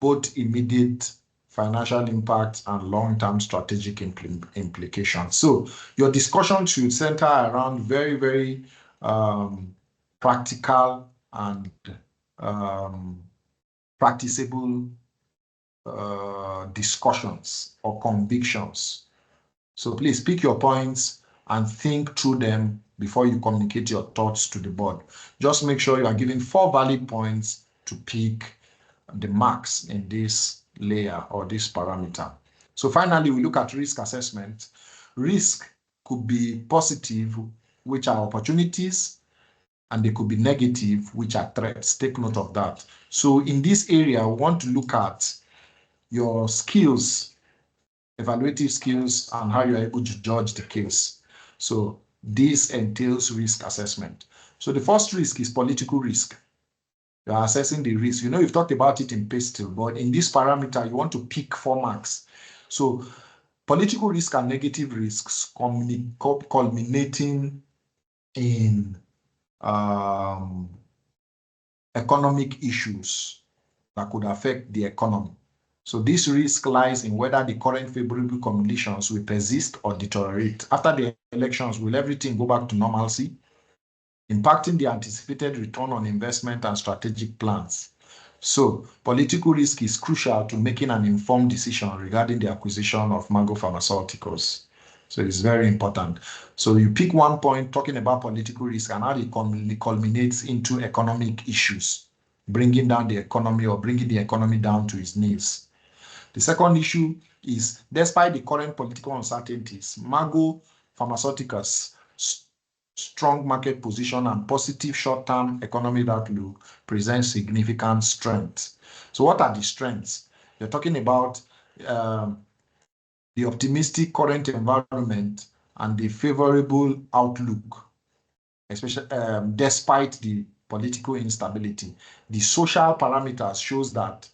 both immediate financial impact and long-term strategic implications. So your discussion should center around very, very practical and practicable discussions or convictions. So please pick your points and think through them before you communicate your thoughts to the board. Just make sure you are giving 4 valid points to pick the marks in this layer or this parameter. So finally, we look at risk assessment. Risk could be positive, which are opportunities, and they could be negative, which are threats. Take note of that. So in this area, we want to look at your skills, evaluative skills, and how you are able to judge the case. So this entails risk assessment. So the first risk is political risk. You are assessing the risk. You know, you've talked about it in PASTEL, but in this parameter, you want to pick 4 marks. So political risk and negative risks culminating in economic issues that could affect the economy. So this risk lies in whether the current favorable conditions will persist or deteriorate. After the elections, will everything go back to normalcy? Impacting the anticipated return on investment and strategic plans. So political risk is crucial to making an informed decision regarding the acquisition of Pago Pharmaceuticals. So it's very important. So you pick 1 point talking about political risk and how it culminates into economic issues, bringing down the economy or bringing the economy down to its knees. The second issue is, despite the current political uncertainties, Pago Pharmaceuticals' strong market position and positive short-term economic outlook present significant strengths. So what are the strengths? You're talking about the optimistic current environment and the favorable outlook, especially despite the political instability. The social parameters shows that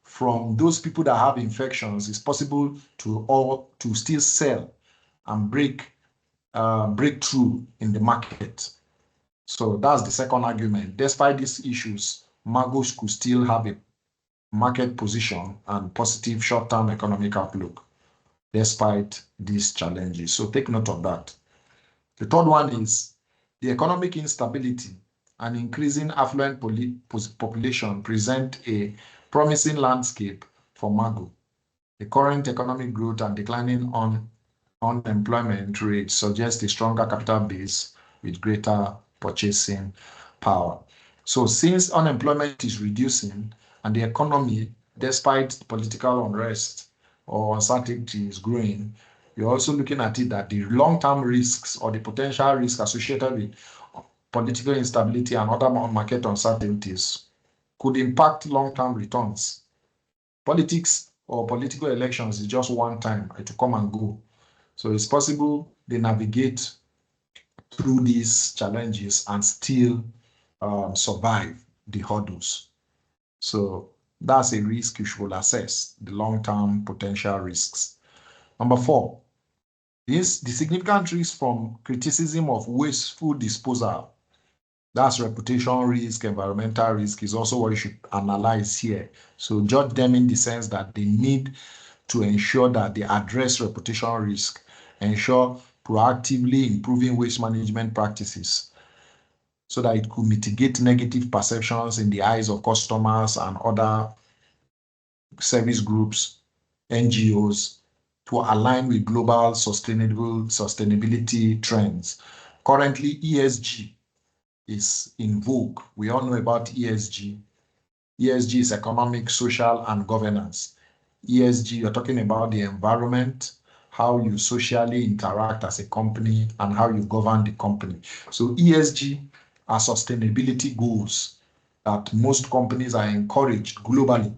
from those people that have infections, it's possible to still sell and break through in the market. So that's the second argument. Despite these issues, Magos could still have a market position and positive short-term economic outlook despite these challenges. So take note of that. The third one is the economic instability and increasing affluent population present a promising landscape for Pago. The current economic growth and declining unemployment rate suggest a stronger capital base with greater purchasing power. So since unemployment is reducing and the economy, despite political unrest or uncertainty, is growing, you're also looking at it that the long-term risks or the potential risks associated with political instability and other market uncertainties could impact long-term returns. Politics or political elections is just one time, it will come and go. So it's possible they navigate through these challenges and still survive the hurdles. So that's a risk you should assess, the long-term potential risks. Number 4, the significant risk from criticism of wasteful disposal. That's reputation risk, environmental risk is also what you should analyze here. So judge them in the sense that they need to ensure that they address reputation risk, ensure proactively improving waste management practices so that it could mitigate negative perceptions in the eyes of customers and other service groups, NGOs, to align with global sustainability trends. Currently, ESG is in vogue. We all know about ESG. ESG is economic, social, and governance. ESG, you're talking about the environment, how you socially interact as a company, and how you govern the company. So ESG are sustainability goals that most companies are encouraged globally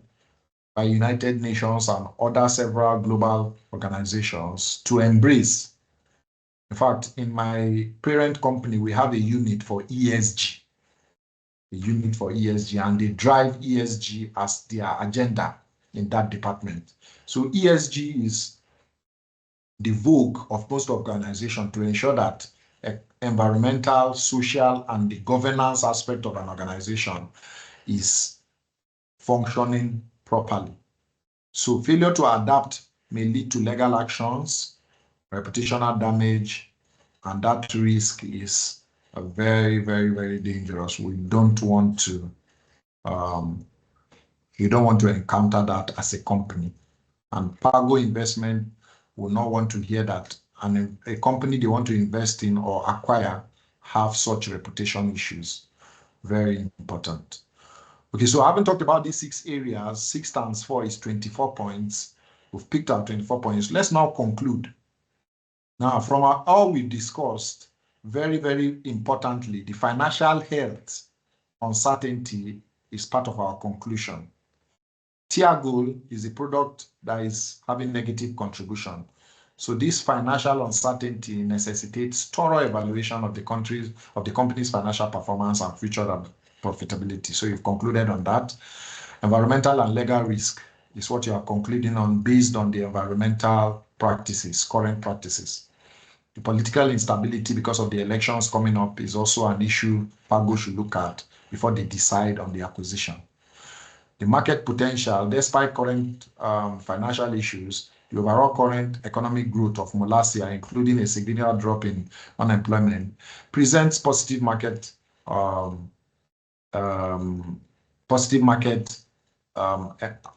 by United Nations and other several global organizations to embrace. In fact, in my parent company, we have a unit for ESG, and they drive ESG as their agenda. in that department. So ESG is the vogue of most organizations to ensure that environmental, social, and the governance aspect of an organization is functioning properly. So failure to adapt may lead to legal actions, reputational damage, and that risk is very, very, very dangerous. We don't want to encounter that as a company. And Pago Investment will not want to hear that a company they want to invest in or acquire have such reputation issues. Very important. Okay, so I haven't talked about these 6 areas. 6 times 4 is 24 points. We've picked out 24 points. Let's now conclude. Now, from all we've discussed, very, very importantly, the financial health uncertainty is part of our conclusion. Tier goal is a product that is having negative contribution. So this financial uncertainty necessitates thorough evaluation of the company's financial performance and future profitability. So you've concluded on that. Environmental and legal risk is what you are concluding on based on the environmental practices, current practices. The political instability because of the elections coming up is also an issue Pago should look at before they decide on the acquisition. The market potential, despite current financial issues, the overall current economic growth of Molassia, including a significant drop in unemployment, presents positive market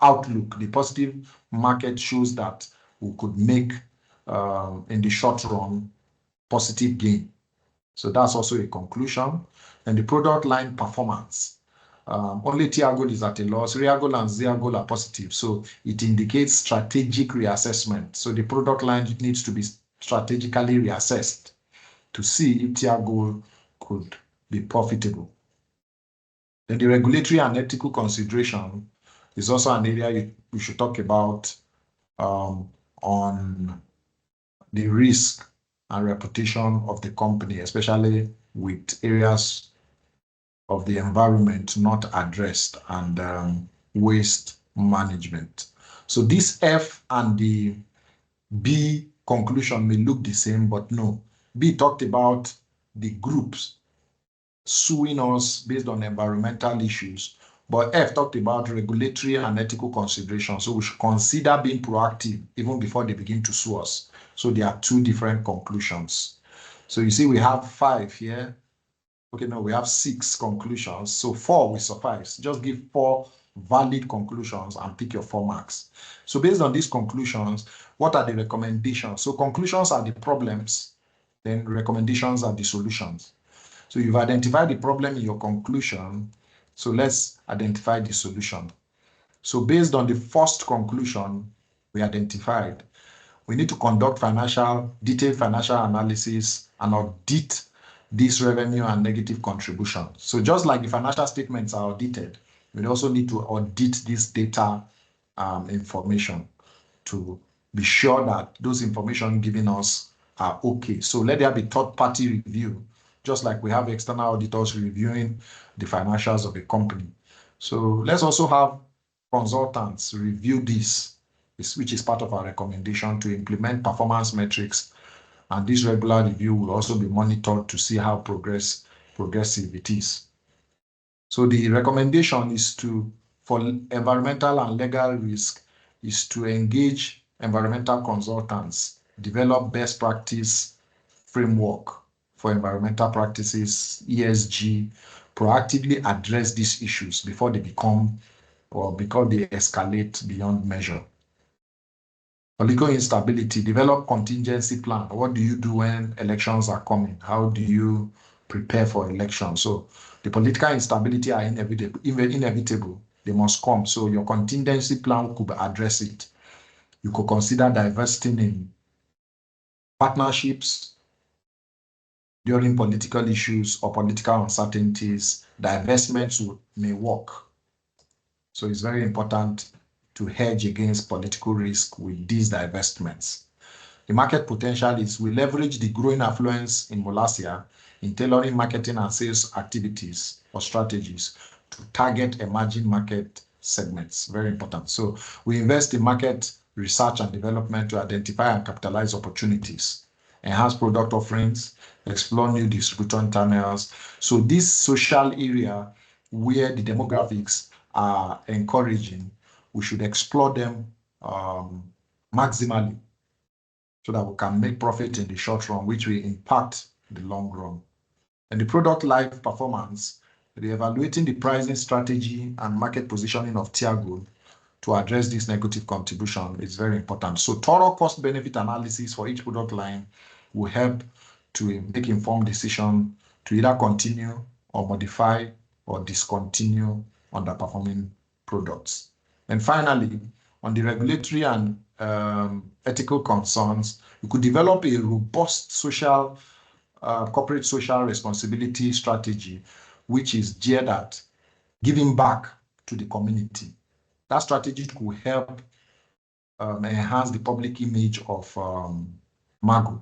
outlook. The positive market shows that we could make, in the short run, positive gain. So that's also a conclusion. And the product line performance. Only Tier goal is at a loss. Real goal and Zero goal are positive. So it indicates strategic reassessment. So the product line needs to be strategically reassessed to see if Tier goal could be profitable. Then the regulatory and ethical consideration is also an area we should talk about on the risk and reputation of the company, especially with areas of the environment not addressed and waste management. So this F and the B conclusion may look the same, but no. B talked about the groups suing us based on environmental issues, but F talked about regulatory and ethical considerations. So we should consider being proactive even before they begin to sue us. So there are 2 different conclusions. So you see we have 5 here. Okay, no, we have 6 conclusions. So 4 will suffice. Just give 4 valid conclusions and pick your 4 marks. So based on these conclusions, what are the recommendations? So conclusions are the problems, then recommendations are the solutions. So you've identified the problem in your conclusion. So let's identify the solution. So based on the first conclusion we identified, we need to conduct detailed financial analysis and audit this revenue and negative contribution. So just like the financial statements are audited, we also need to audit this data information to be sure that those information given us are okay. So let there be third-party review, just like we have external auditors reviewing the financials of a company. So let's also have consultants review this, which is part of our recommendation to implement performance metrics. And this regular review will also be monitored to see how progressive it is. So the recommendation is for environmental and legal risk is to engage environmental consultants, develop best practice framework for environmental practices, ESG, proactively address these issues before they escalate beyond measure. Political instability, develop contingency plan. What do you do when elections are coming? How do you prepare for elections? So the political instability are inevitable. They must come. So your contingency plan could address it. You could consider divesting in partnerships during political issues or political uncertainties. Divestments may work. So it's very important to hedge against political risk with these divestments. The market potential is we leverage the growing affluence in Molassia in tailoring marketing and sales activities or strategies to target emerging market segments. Very important. So we invest in market research and development to identify and capitalize opportunities, enhance product offerings, explore new distribution channels. So this social area where the demographics are encouraging, we should explore them maximally so that we can make profit in the short run, which will impact the long run. And the product life performance, reevaluating the pricing strategy and market positioning of Tiago to address this negative contribution is very important. So thorough cost benefit analysis for each product line will help to make informed decision to either continue or modify or discontinue underperforming products. And finally, on the regulatory and ethical concerns, we could develop a robust corporate social responsibility strategy, which is geared at giving back to the community. That strategy could help enhance the public image of Mago,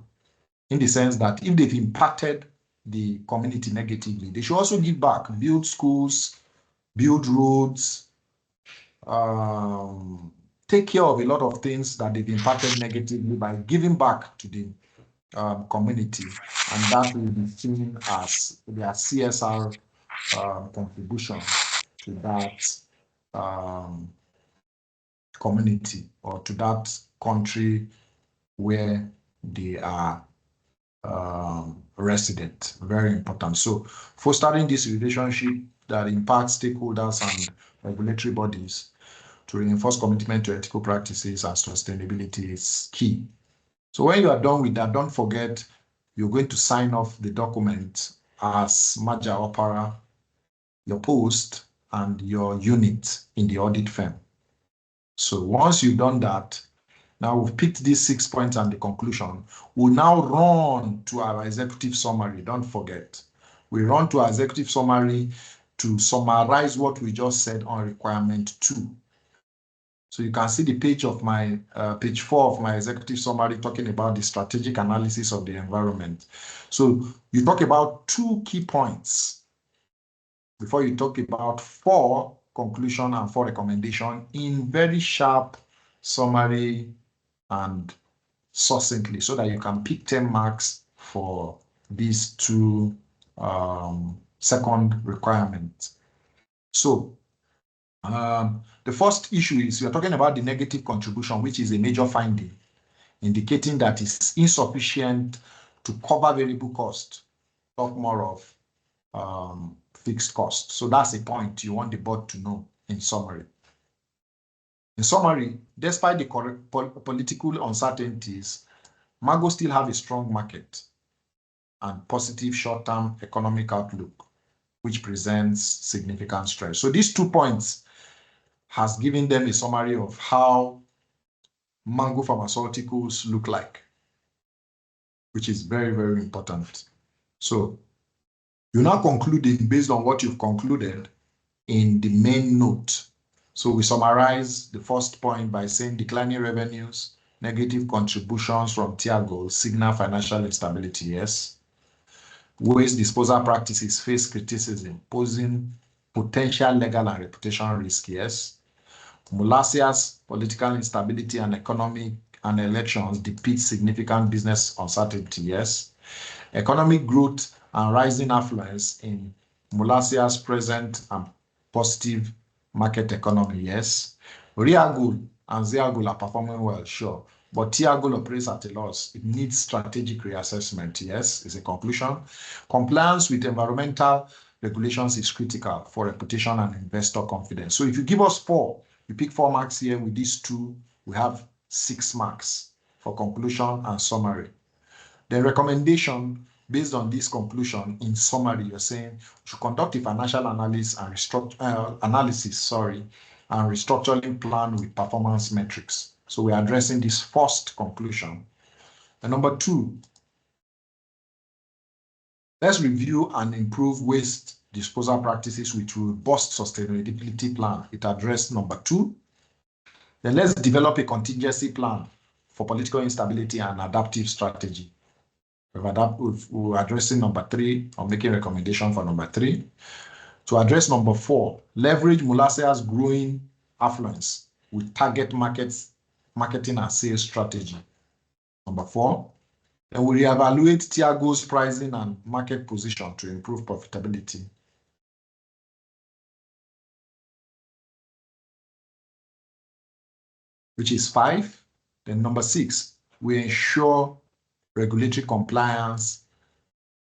in the sense that if they've impacted the community negatively, they should also give back, build schools, build roads, take care of a lot of things that they've impacted negatively by giving back to the community, and that will be seen as their CSR contribution to that community or to that country where they are resident. Very important. So fostering this relationship that impacts stakeholders and regulatory bodies to reinforce commitment to ethical practices and sustainability is key. So when you are done with that, don't forget you're going to sign off the document as Maja Opera, your post, and your unit in the audit firm. So once you've done that, now we've picked these 6 points and the conclusion. We'll now run to our executive summary. Don't forget. We run to our executive summary to summarize what we just said on requirement 2. So you can see the page of my page 4 of my executive summary talking about the strategic analysis of the environment. So you talk about 2 key points before you talk about 4 conclusion and 4 recommendation in very sharp summary and succinctly, so that you can pick 10 marks for these 2 second requirements. So the first issue is we are talking about the negative contribution, which is a major finding, indicating that it's insufficient to cover variable cost, talk more of fixed cost. So that's a point you want the board to know in summary. In summary, despite the political uncertainties, Mago still have a strong market and positive short-term economic outlook, which presents significant stress. So these 2 points has given them a summary of how Mango Pharmaceuticals look like, which is very, very important. So you're now concluding based on what you've concluded in the main note. So we summarize the first point by saying declining revenues, negative contributions from Tiago signal financial instability, yes. Waste disposal practices face criticism, posing potential legal and reputational risk, yes. Mulasia's political instability and economic and elections depict significant business uncertainty, yes. Economic growth and rising affluence in Mulasia's present and positive market economy, yes. Riagul and Ziagul are performing well, sure, but Tiagul operates at a loss. It needs strategic reassessment, yes, is a conclusion. Compliance with environmental regulations is critical for reputation and investor confidence. So if you give us 4, you pick 4 marks here. With these 2, we have 6 marks for conclusion and summary. The recommendation based on this conclusion, in summary, you're saying we should conduct a financial analysis and restructuring plan with performance metrics. So we're addressing this first conclusion. And number 2, let's review and improve waste disposal practices with robust sustainability plan. It addressed number 2. Then let's develop a contingency plan for political instability and adaptive strategy. We're addressing number 3, or making recommendation for number 3. To address number 4, leverage Mulasia's growing affluence with target marketing and sales strategy. Number 4, then we reevaluate tier goals, pricing, and market position to improve profitability. Which is 5. Then number 6, we ensure regulatory compliance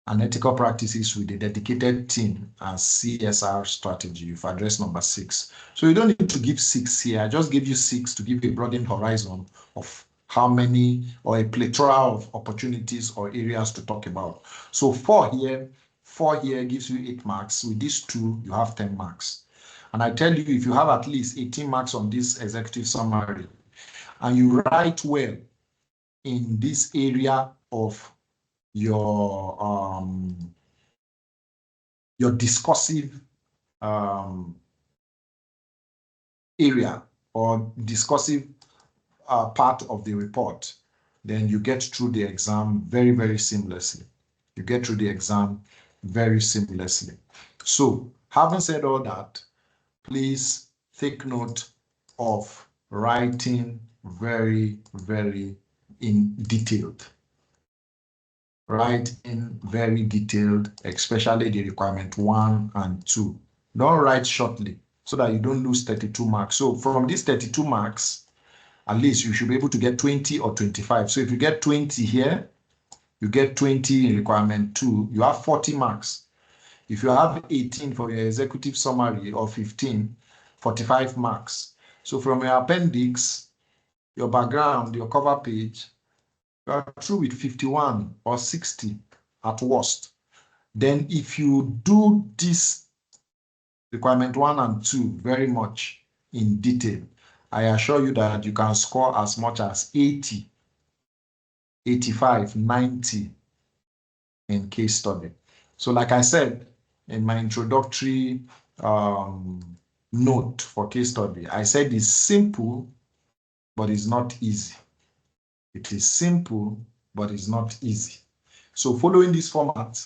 and ethical practices with a dedicated team and CSR strategy. You've addressed number 6. So you don't need to give 6 here. I just give you 6 to give you a broadened horizon of how many or a plethora of opportunities or areas to talk about. So 4 here gives you 8 marks. With these 2, you have 10 marks. And I tell you, if you have at least 18 marks on this executive summary and you write well in this area of your discursive area or discursive part of the report, then you get through the exam very, very seamlessly. You get through the exam very seamlessly. So, having said all that, please take note of writing very, very detailed. Write in very detailed, especially the requirement 1 and 2. Don't write shortly so that you don't lose 32 marks. So from these 32 marks, at least you should be able to get 20 or 25. So if you get 20 here, you get 20 in requirement 2, you have 40 marks. If you have 18 for your executive summary or 15, 45 marks. So from your appendix, your background, your cover page, you are through with 51 or 60 at worst. Then if you do this requirement 1 and 2 very much in detail, I assure you that you can score as much as 80, 85, 90 in case study. So like I said in my introductory note for case study, I said it's simple, but it's not easy. It is simple, but it's not easy. So following this format,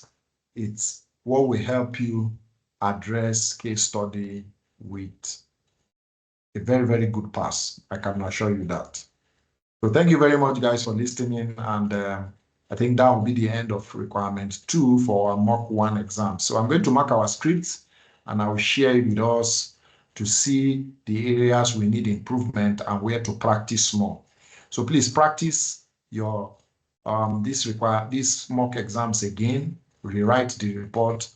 it's what will help you address case study with a very, very good pass. I can assure you that. So thank you very much, guys, for listening. And I think that will be the end of requirement 2 for our mock 1 exam. So I'm going to mark our scripts and I will share it with us to see the areas we need improvement and where to practice more. So please practice your these mock exams again, rewrite the report,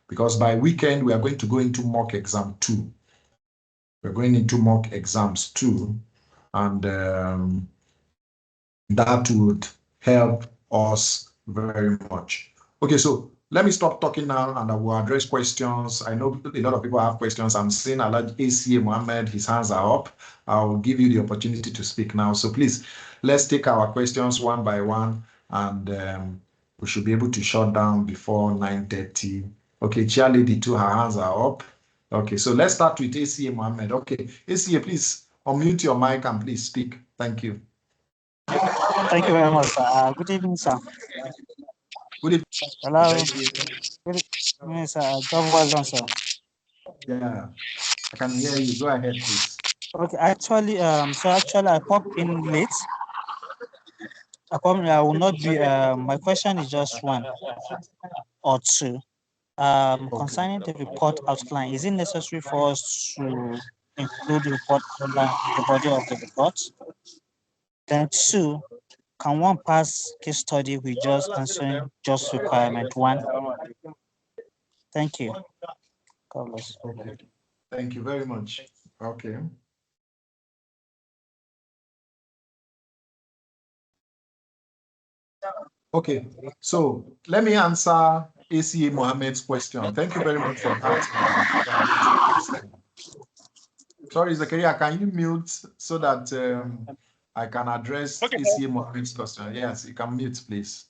because by weekend we are going to go into mock exam 2. We're going into mock exams 2, and that would help us very much. Okay, so let me stop talking now and I will address questions. I know a lot of people have questions. I'm seeing ACA Mohammed, his hands are up. I'll give you the opportunity to speak now. So please, let's take our questions one by one, and we should be able to shut down before 9:30. Okay, Chialady too, her hands are up. Okay, so let's start with ACA Mohammed. Okay, ACA, please unmute your mic and please speak. Thank you. Thank you very much, sir. Good evening, sir. Good evening. Hello. Good evening, sir. Job well done, sir. Yeah, I can hear you. Go ahead, please. Okay, actually, I popped in late. I will not be. My question is just 1 or 2. Concerning the report outline, is it necessary for us to include the report outline in the body of the report? Then 2, can one pass case study with just answering just requirement 1? Thank you. God bless. Okay. Thank you very much. Okay. Okay, so let me answer ACA Mohammed's question. Thank you very much for that. Sorry, Zakaria, can you mute so that I can address ACA Mohammed's question? Yes, you can mute, please.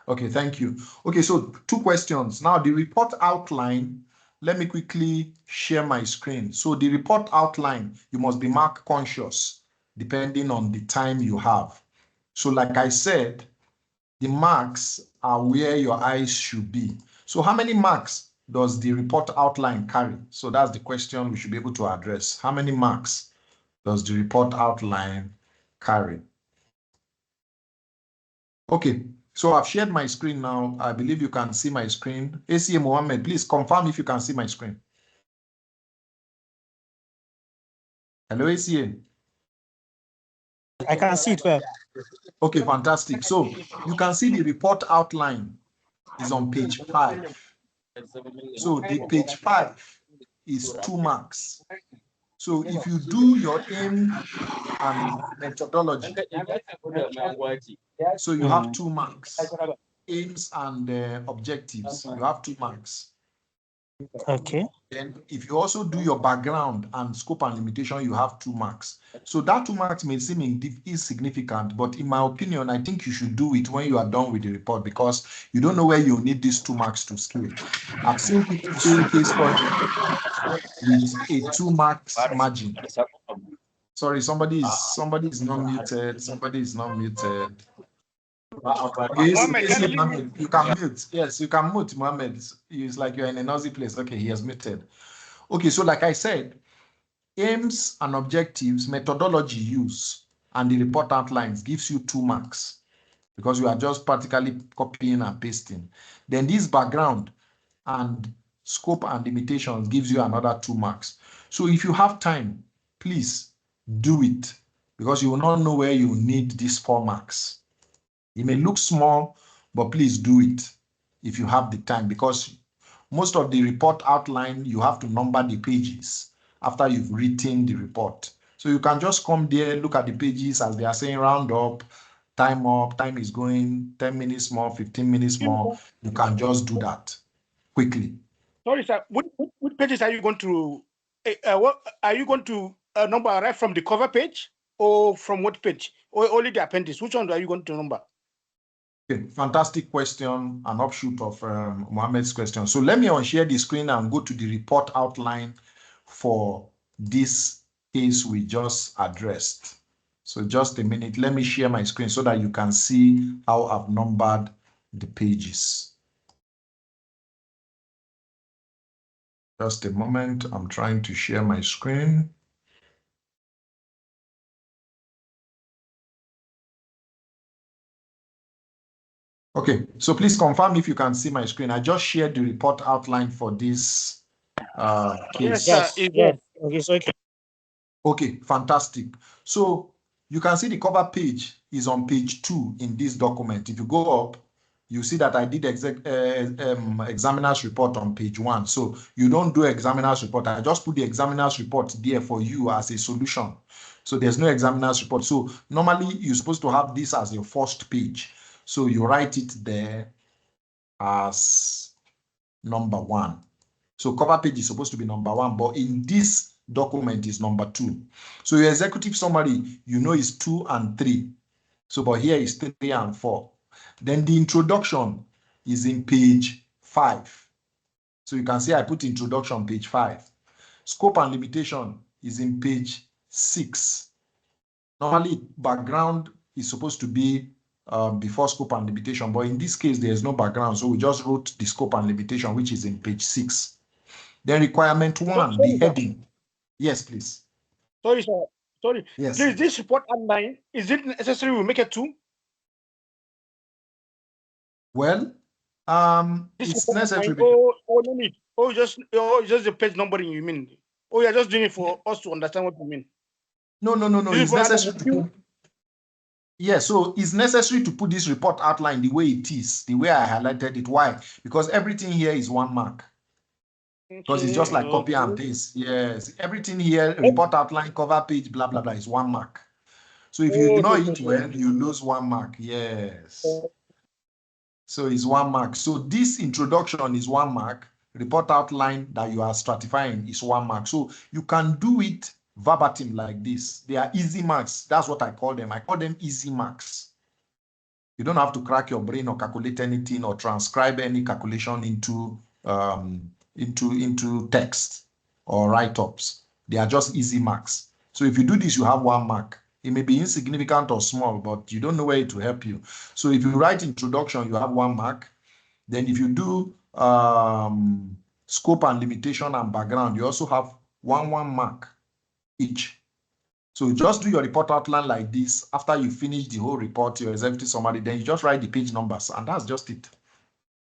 Okay, thank you. Okay, so 2 questions. Now, the report outline, let me quickly share my screen. So the report outline, you must be mark conscious depending on the time you have. So like I said, the marks are where your eyes should be. So how many marks does the report outline carry? So that's the question we should be able to address. How many marks does the report outline carry? Okay, so I've shared my screen now. I believe you can see my screen. ACA Mohammed, please confirm if you can see my screen. Hello, ACA. I can see it well. Okay, fantastic. So you can see the report outline is on page 5. So the page 5 is 2 marks. So if you do your aim and methodology, so you have 2 marks. Aims and objectives, you have 2 marks. Okay. Then if you also do your background and scope and limitation, you have 2 marks. So that 2 marks may seem insignificant, but in my opinion, I think you should do it when you are done with the report, because you don't know where you need these 2 marks to scale. I've seen people fail case study with a 2 marks margin. Sorry, somebody is not muted. Somebody is not muted. Okay, Mohammed, you can mute. Yes, you can mute, Mohammed. It's like you're in a noisy place. Okay, he has muted. Okay, so like I said, aims and objectives, methodology use, and the report outlines gives you 2 marks because you are just practically copying and pasting. Then this background and scope and limitations gives you another 2 marks. So if you have time, please do it, because you will not know where you need these 4 marks. It may look small, but please do it if you have the time, because most of the report outline, you have to number the pages after you've written the report. So you can just come there, look at the pages as they are saying round up, time is going 10 minutes more, 15 minutes more. You can just do that quickly. Sorry, sir. What pages are you going to? What are you going to number right from the cover page or from what page? Or only the appendix? Which one are you going to number? Okay, fantastic question, an offshoot of Mohammed's question. So let me unshare the screen and go to the report outline for this case we just addressed. So just a minute, let me share my screen so that you can see how I've numbered the pages. Just a moment, I'm trying to share my screen. Okay, so please confirm if you can see my screen. I just shared the report outline for this case. Yes, sir. Yes. Okay. Okay, fantastic. So you can see the cover page is on page 2 in this document. If you go up, you see that I did examiner's report on page 1. So you don't do examiner's report. I just put the examiner's report there for you as a solution. So there's no examiner's report. So normally you're supposed to have this as your first page. So you write it there as number 1. So cover page is supposed to be number 1, but in this document is number 2. So your executive summary, you know, is 2 and 3. So, but here is 3 and 4. Then the introduction is in page 5. So you can see I put introduction page 5. Scope and limitation is in page 6. Normally, background is supposed to be before scope and limitation, but in this case, there is no background. So we just wrote the scope and limitation, which is in page 6. Then requirement 1, the heading. Yes, please. Sorry, sir. Sorry. Yes. Please, this report outline, is it necessary we make it 2? Well, it's necessary. Oh, no need. Just the page numbering, you mean? Oh, you're just doing it for us to understand what you mean. No. It's necessary to put, yeah, so it's necessary to put this report outline the way it is, the way I highlighted it. Why? Because everything here is 1 mark. Because it's just like copy and paste. Yes, everything here, report outline, cover page, blah, blah, blah, is 1 mark. So if you ignore it well, you lose 1 mark. Yes. So it's 1 mark. So this introduction is 1 mark. Report outline that you are stratifying is 1 mark. So you can do it verbatim like this. They are easy marks. That's what I call them. I call them easy marks. You don't have to crack your brain or calculate anything or transcribe any calculation into text or write-ups. They are just easy marks. So if you do this, you have 1 mark. It may be insignificant or small, but you don't know where it will help you. So if you write introduction, you have 1 mark. Then if you do scope and limitation and background, you also have 1 mark each. So just do your report outline like this. After you finish the whole report, your executive summary, then you just write the page numbers, and that's just it.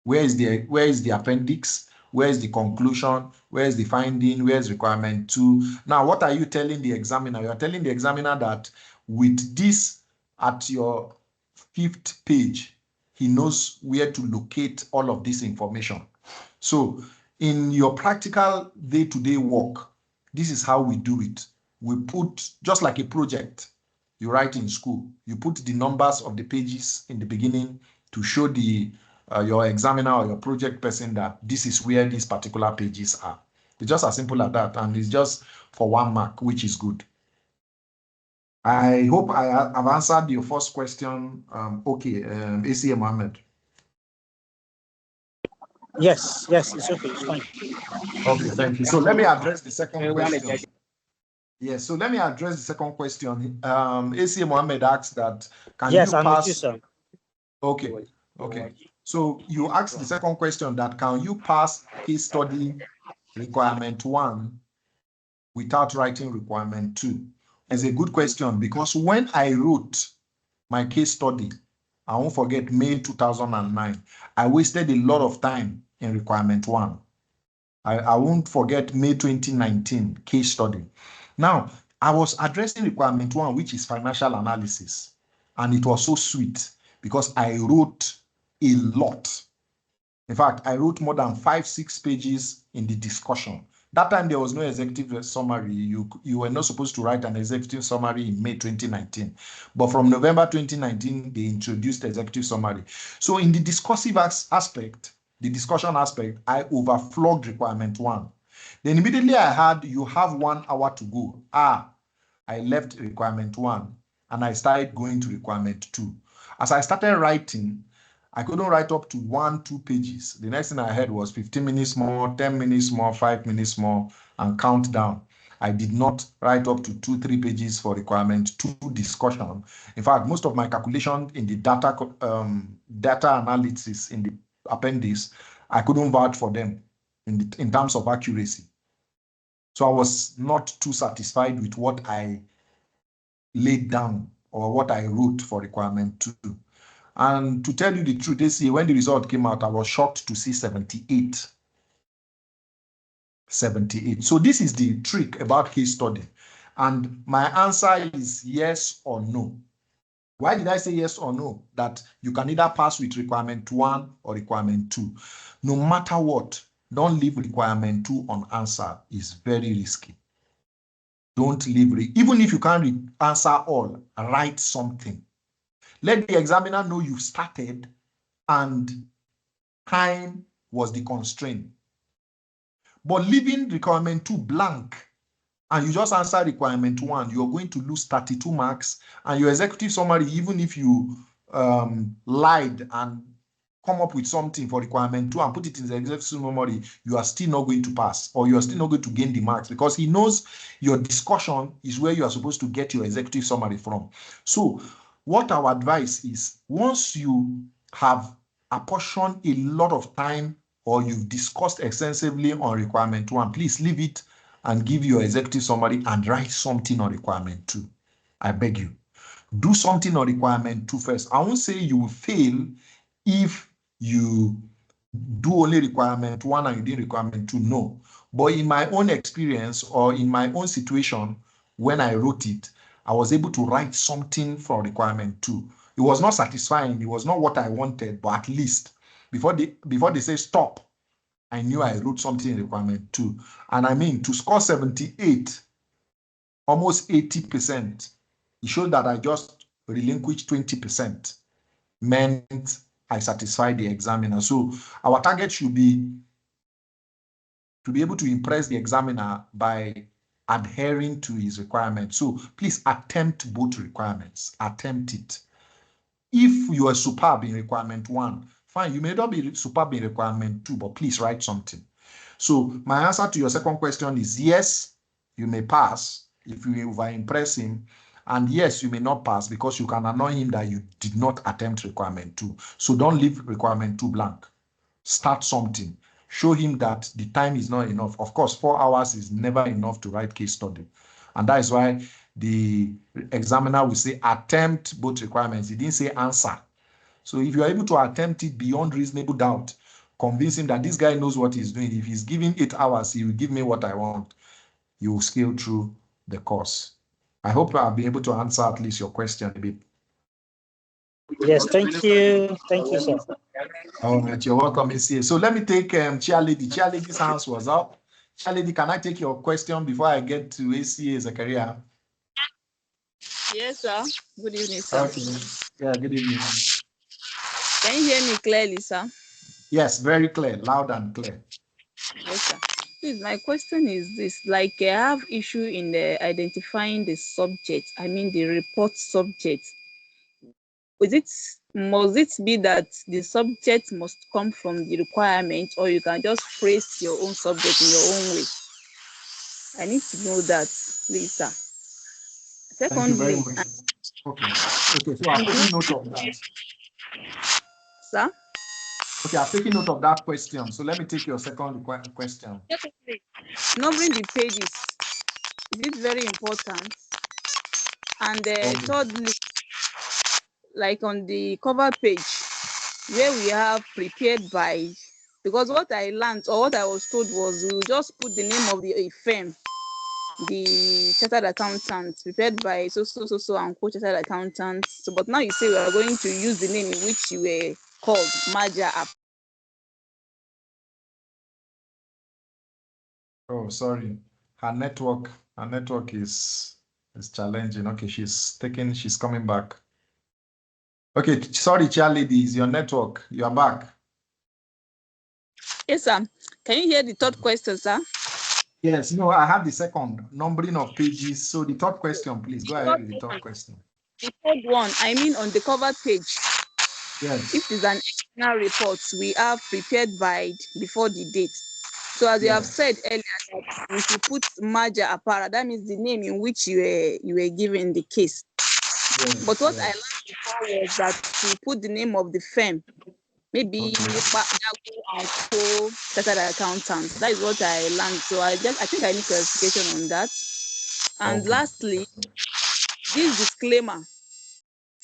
Where is the appendix? Where is the conclusion? Where is the finding? Where is requirement 2? Now, what are you telling the examiner? You are telling the examiner that with this at your 5th page, he knows where to locate all of this information. So in your practical day-to-day work, this is how we do it. We put, just like a project you write in school, you put the numbers of the pages in the beginning to show the your examiner or your project person that this is where these particular pages are. It's just as simple as that, and it's just for 1 mark, which is good. I hope I have answered your first question. Okay, ACA Mohammed. Yes, it's okay, it's fine. Okay, thank you. So let me address the second question. Yes, so let me address the second question. ACA Mohammed asked that, can yes, you I'm pass? with you, sir. Okay. So you asked the second question that, can you pass case study requirement 1 without writing requirement 2? It's a good question, because when I wrote my case study, I won't forget May 2009, I wasted a lot of time in requirement 1. I won't forget May 2019 case study. Now, I was addressing requirement 1, which is financial analysis. And it was so sweet because I wrote a lot. In fact, I wrote more than 5-6 pages in the discussion. That time there was no executive summary. You were not supposed to write an executive summary in May 2019. But from November 2019, they introduced the executive summary. So in the discursive aspect, the discussion aspect, I overflogged requirement 1. Then immediately I had, you have 1 hour to go. I left requirement 1 and I started going to requirement 2. As I started writing, I couldn't write up to 1-2 pages. The next thing I had was 15 minutes more, 10 minutes more, 5 minutes more, and count down. I did not write up to 2-3 pages for requirement 2 discussion. In fact, most of my calculation in the data analysis in the appendix, I couldn't vouch for them in terms of accuracy. So I was not too satisfied with what I laid down or what I wrote for requirement 2. And to tell you the truth, when the result came out, I was shocked to see 78. 78. So this is the trick about case study. And my answer is yes or no. Why did I say yes or no? That you can either pass with requirement 1 or requirement 2. No matter what, don't leave requirement 2 unanswered. It's very risky. Don't leave it. Even if you can't answer all, write something. Let the examiner know you've started and time was the constraint. But leaving requirement 2 blank and you just answer requirement 1, you're going to lose 32 marks. And your executive summary, even if you lied and come up with something for requirement 2 and put it in the executive summary, you are still not going to pass, or you are still not going to gain the marks, because he knows your discussion is where you are supposed to get your executive summary from. So what our advice is, once you have apportioned a lot of time or you've discussed extensively on requirement 1, please leave it and give your executive summary and write something on requirement 2. I beg you. Do something on requirement 2 first. I won't say you will fail if you do only requirement 1 and you did requirement 2. No. But in my own experience or in my own situation, when I wrote it, I was able to write something for requirement 2. It was not satisfying. It was not what I wanted, but at least before they say stop, I knew I wrote something in requirement 2. And I mean, to score 78, almost 80%, it showed that I just relinquished 20%, meant I satisfied the examiner. So our target should be to be able to impress the examiner by adhering to his requirements. So please attempt both requirements. Attempt it. If you are superb in requirement 1, fine, you may not be superb in requirement 2, but please write something. So my answer to your second question is yes, you may pass if you over-impress him. And yes, you may not pass because you can annoy him that you did not attempt requirement 2. So don't leave requirement 2 blank. Start something. show him that the time is not enough. Of course, 4 hours is never enough to write case study. And that is why the examiner will say attempt both requirements. He didn't say answer. So if you are able to attempt it beyond reasonable doubt, convince him that this guy knows what he's doing. If he's giving 8 hours, he will give me what I want. You will scale through the course. I hope I'll be able to answer at least your question a bit. Yes, thank you. Thank you, sir. All right, you're welcome, ACA. So let me take Chairlady. Chairlady's hands was up. Chairlady, can I take your question before I get to ACA Zakaria? Yes, sir. Good evening, sir. Okay. Yeah, good evening. Can you hear me clearly, sir? Yes, very clear, loud and clear. Yes, sir. Please, my question is this: like, I have issue in the identifying the subject. I mean, the report subject. Must it be that the subject must come from the requirement, or you can just phrase your own subject in your own way? I need to know that, please, sir. Thank you very Secondly, much. Okay, so I'm taking note of that. sir? Okay, I've taken note of that question. So let me take your second question. Numbering the pages, is it very important? And thirdly, like on the cover page, where we have prepared by, because what I learned or what I was told was we will just put the name of the firm, the chartered accountant, prepared by so and co chartered accountant. So, but now you say we are going to use the name in which you were called merger app. Oh, sorry. Her network is challenging. Okay, she's coming back. Okay, sorry, Chairlady, is your network. You are back. Yes, sir. Can you hear the third question, sir? Yes, no, I have the second, numbering of pages. So the third question, please go ahead with the third question. The third one, I mean on the cover page. Yes. If it's an external report, we have prepared by before the date. So as you have said earlier, that we should put merger apara, that means the name in which you were given the case. Yes, but what I learned before was that to put the name of the firm, maybe Pago and co chartered accountant. That is what I learned. So I think I need clarification on that. And lastly, this disclaimer.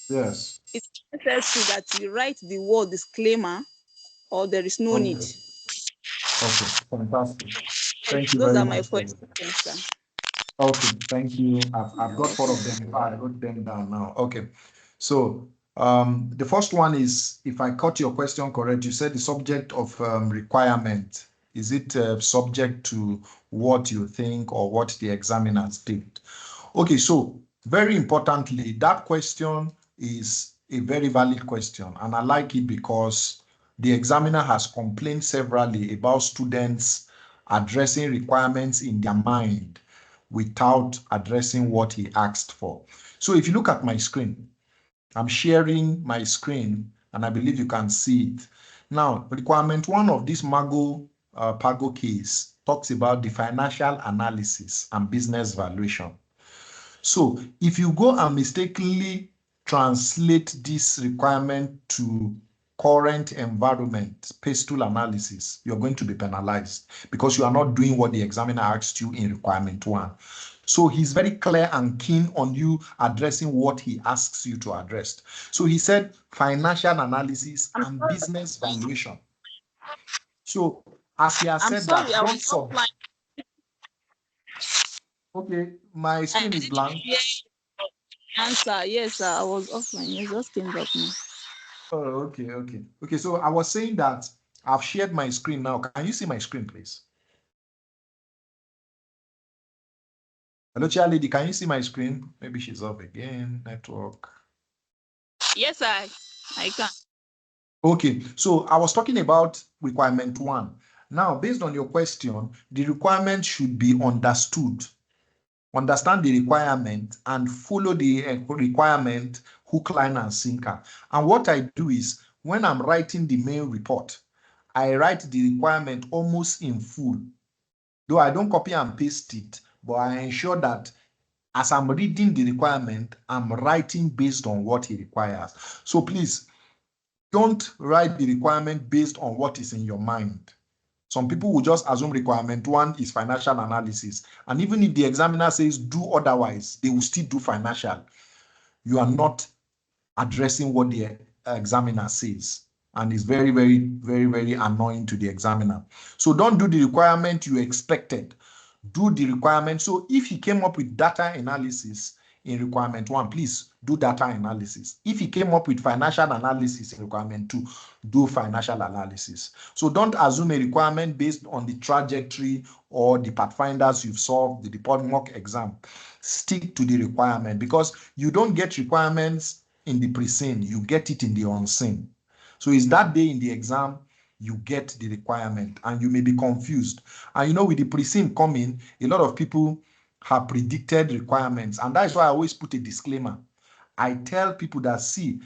Yes. It's necessary that you write the word disclaimer, or there is no need. Okay, fantastic. Thank you Those very are much. my questions, sir. Okay, thank you. I've got 4 of them. I wrote them down now. Okay, so the first one is, if I caught your question correct, you said the subject of requirement. Is it subject to what you think or what the examiners picked? Okay, so very importantly, that question is a very valid question, and I like it because the examiner has complained severally about students addressing requirements in their mind without addressing what he asked for. So if you look at my screen, I'm sharing my screen and I believe you can see it. Now, requirement 1 of this Pago case talks about the financial analysis and business valuation. So if you go and mistakenly translate this requirement to current environment, PESTUL analysis, you're going to be penalized because you are not doing what the examiner asked you in requirement 1. So he's very clear and keen on you addressing what he asks you to address. So he said financial analysis and business valuation. So as he has said that, don't submit. Okay, my screen is blank. Answer, yes, sir. I was offline. It just came back now. Oh, okay. So I was saying that I've shared my screen now. Can you see my screen, please? Hello, Chairlady, can you see my screen? Maybe she's off again. Network. Yes, I can. Okay, so I was talking about requirement 1. Now, based on your question, the requirement should be understood. Understand the requirement and follow the requirement hook, line, and sinker. And what I do is, when I'm writing the main report, I write the requirement almost in full. Though I don't copy and paste it, but I ensure that as I'm reading the requirement, I'm writing based on what he requires. So please, don't write the requirement based on what is in your mind. Some people will just assume requirement 1 is financial analysis. And even if the examiner says do otherwise, they will still do financial. You are not addressing what the examiner says. And it's very, very, very, very annoying to the examiner. So don't do the requirement you expected. Do the requirement. So if he came up with data analysis in requirement 1, please do data analysis. If he came up with financial analysis in requirement 2, do financial analysis. So don't assume a requirement based on the trajectory or the Pathfinders you've solved, the report mock exam. Stick to the requirement, because you don't get requirements in the pre-seen, you get it in the unseen. So it's that day in the exam you get the requirement, and you may be confused. And you know, with the pre-seen coming, a lot of people have predicted requirements, and that's why I always put a disclaimer. I tell people that, see,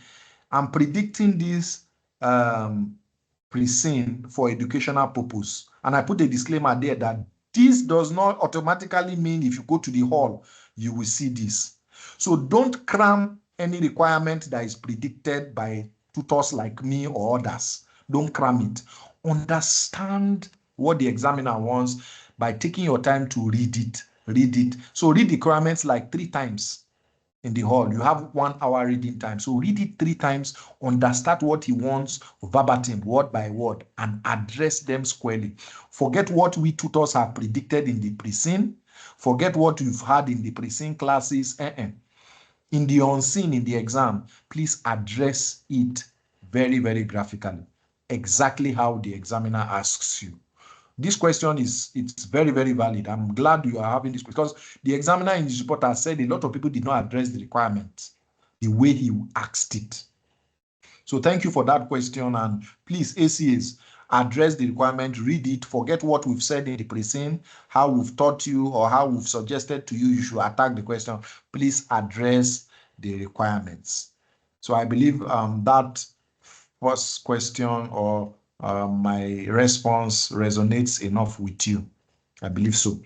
I'm predicting this pre-seen for educational purpose, and I put a disclaimer there that this does not automatically mean if you go to the hall you will see this. So don't cram any requirement that is predicted by tutors like me or others. Don't cram it. Understand what the examiner wants by taking your time to read it. Read it. So read the requirements like 3 times in the hall. You have 1 hour reading time. So read it 3 times, understand what he wants verbatim, word by word, and address them squarely. Forget what we tutors have predicted in the pre-seen. Forget what you've had in the pre-seen classes. In the unseen, in the exam, please address it very, very graphically, exactly how the examiner asks you. This question it's very, very valid. I'm glad you are having this, because the examiner in his report has said a lot of people did not address the requirements the way he asked it. So thank you for that question, and please, ACAs, address the requirement, read it, forget what we've said in the pre-seen, how we've taught you or how we've suggested to you you should attack the question. Please address the requirements. So I believe that first question or my response resonates enough with you. I believe so.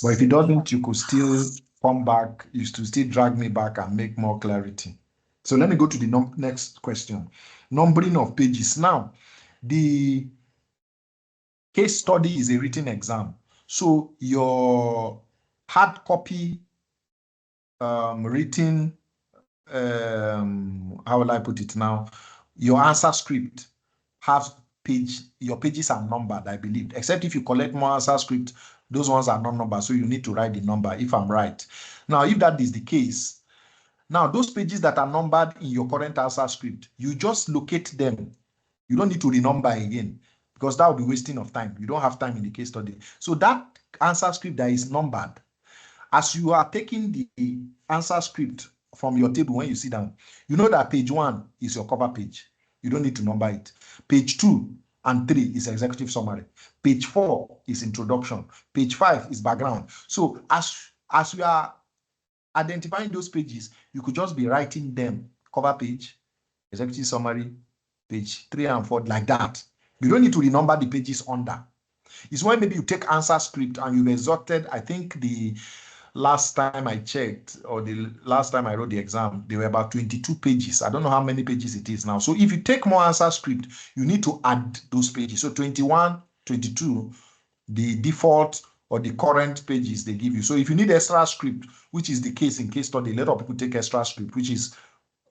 But if it doesn't, you could still come back, you should still drag me back and make more clarity. So let me go to the next question. Numbering of pages. Now, the case study is a written exam. So your hard copy written, how will I put it now? Your answer script has your pages are numbered, I believe, except if you collect more answer script, those ones are not numbered. So you need to write the number if I'm right. Now, if that is the case, now those pages that are numbered in your current answer script, you just locate them. You don't need to renumber again, because that will be wasting of time. You don't have time in the case study. So that answer script that is numbered, as you are taking the answer script from your table when you sit down, you know that page 1 is your cover page. You don't need to number it. Page 2 and 3 is executive summary. Page 4 is introduction. Page 5 is background. So as you are identifying those pages, you could just be writing them, cover page, executive summary, page 3 and 4, like that. You don't need to renumber the pages under. It's when maybe you take answer script and you've exhausted, I think the last time I checked, or the last time I wrote the exam, there were about 22 pages. I don't know how many pages it is now. So if you take more answer script, you need to add those pages. So 21, 22, the default or the current pages they give you. So if you need extra script, which is the case in case study, a lot of people take extra script, which is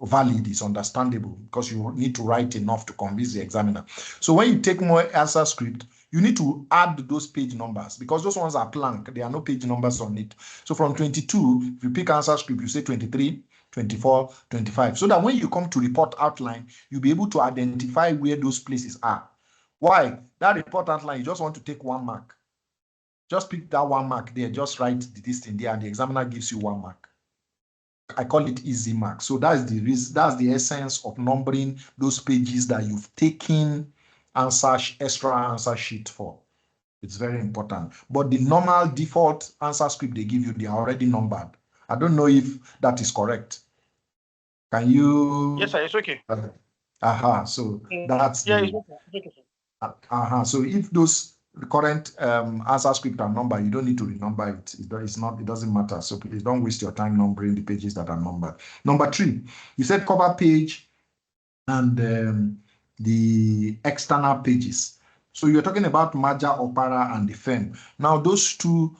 valid, is understandable, because you need to write enough to convince the examiner. So when you take more answer script, you need to add those page numbers, because those ones are blank. There are no page numbers on it. So from 22, if you pick answer script, you say 23, 24, 25. So that when you come to report outline, you'll be able to identify where those places are. Why? That report outline, you just want to take 1 mark. Just pick that 1 mark there, just write this thing there, and the examiner gives you 1 mark. I call it easy mark. So that's the reason, that's the essence of numbering those pages that you've taken extra answer sheet for. It's very important. But the normal default answer script they give you, they are already numbered. I don't know if that is correct. Can you? Yes, sir, it's okay. So that's yeah, the, it's okay. So if those current answer script are numbered, you don't need to renumber it. It doesn't matter. So please don't waste your time numbering the pages that are numbered. Number 3, you said cover page and the external pages. So you're talking about merger, opera, and the firm. Now, those two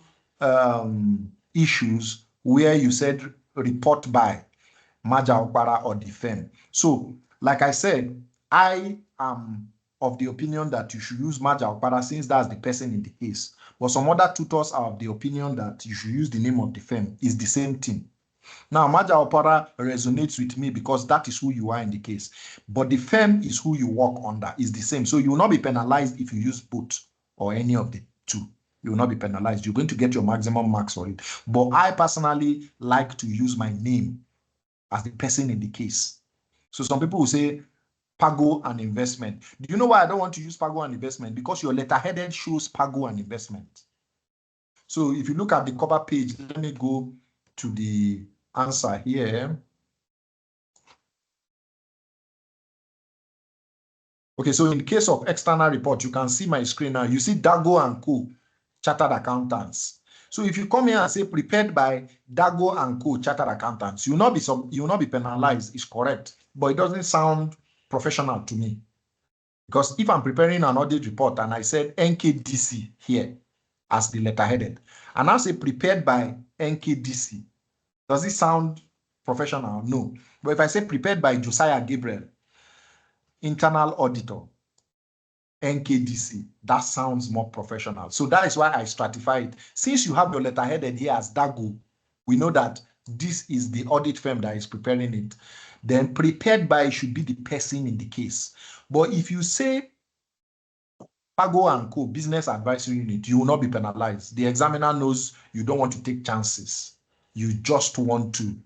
issues where you said report by merger, opera, or the firm. So, like I said, I am of the opinion that you should use merger, opera since that's the person in the case. But some other tutors are of the opinion that you should use the name of the firm. It's the same thing. Now, merger opera resonates with me because that is who you are in the case. But the firm is who you work under. It's the same. So you will not be penalized if you use both or any of the two. You will not be penalized. You're going to get your maximum marks for it. But I personally like to use my name as the person in the case. So some people will say Pago and investment. Do you know why I don't want to use Pago and investment? Because your letterheaded shows Pago and investment. So if you look at the cover page, let me go to the answer here. Okay, so in the case of external report, you can see my screen now. You see Dago and Co, Chartered Accountants. So if you come here and say prepared by Dago and Co, Chartered Accountants, you will not be penalized. It's correct, but it doesn't sound professional to me. Because if I'm preparing an audit report and I said NKDC here as the letterheaded, and I say prepared by NKDC, does it sound professional? No. But if I say prepared by Josiah Gabriel, internal auditor, NKDC, that sounds more professional. So that is why I stratify it. Since you have your letterheaded here as Dago, we know that this is the audit firm that is preparing it. Then prepared by should be the person in the case. But if you say Pago and Co, Business Advisory Unit, you will not be penalized. The examiner knows you don't want to take chances. You just want to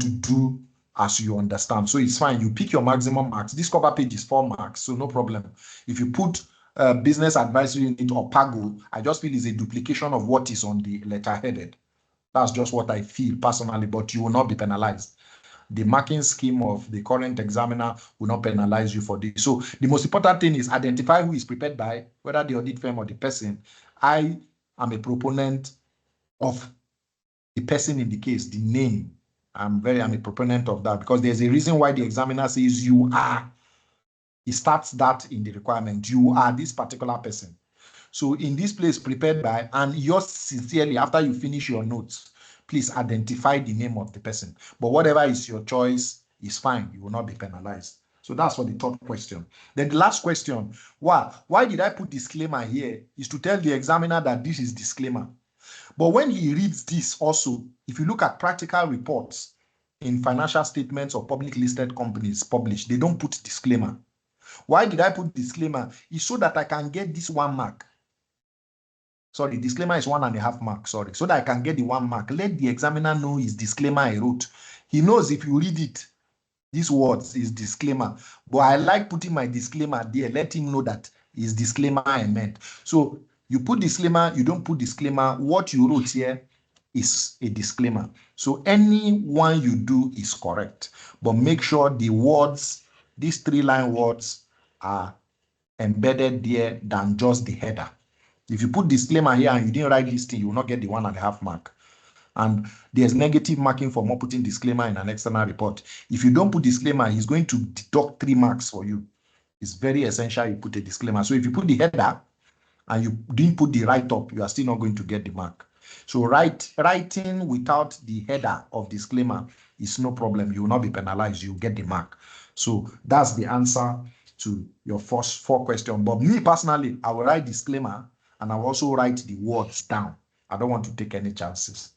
do as you understand. So it's fine. You pick your maximum marks. This cover page is 4 marks, so no problem. If you put Business Advisory Unit or Pago, I just feel it's a duplication of what is on the letterheaded. That's just what I feel personally, but you will not be penalized. The marking scheme of the current examiner will not penalize you for this. So the most important thing is identify who is prepared by, whether the audit firm or the person. I am a proponent of the person in the case, the name. I'm a proponent of that because there's a reason why the examiner says you are. He starts that in the requirement. You are this particular person. So in this place, prepared by, and yours sincerely, after you finish your notes, please identify the name of the person. But whatever is your choice is fine. You will not be penalized. So that's for the third question. Then the last question, why did I put disclaimer here? Is to tell the examiner that this is disclaimer. But when he reads this also, if you look at practical reports in financial statements of public listed companies published, they don't put disclaimer. Why did I put disclaimer? It's so that I can get this 1 mark. Sorry, disclaimer is 1.5 marks, sorry. So that I can get the 1 mark. Let the examiner know his disclaimer I wrote. He knows if you read it, these words is disclaimer. But I like putting my disclaimer there. Let him know that is disclaimer I meant. So you put disclaimer, you don't put disclaimer. What you wrote here is a disclaimer. So any one you do is correct. But make sure the words, these 3-line words are embedded there than just the header. If you put disclaimer here and you didn't write this thing, you will not get the 1.5 mark. And there's negative marking for not putting disclaimer in an external report. If you don't put disclaimer, he's going to deduct 3 marks for you. It's very essential you put a disclaimer. So if you put the header and you didn't put the write-up, you are still not going to get the mark. So writing without the header of disclaimer is no problem. You will not be penalized. You get the mark. So that's the answer to your first 4 questions. But me personally, I will write disclaimer and I will also write the words down. I don't want to take any chances.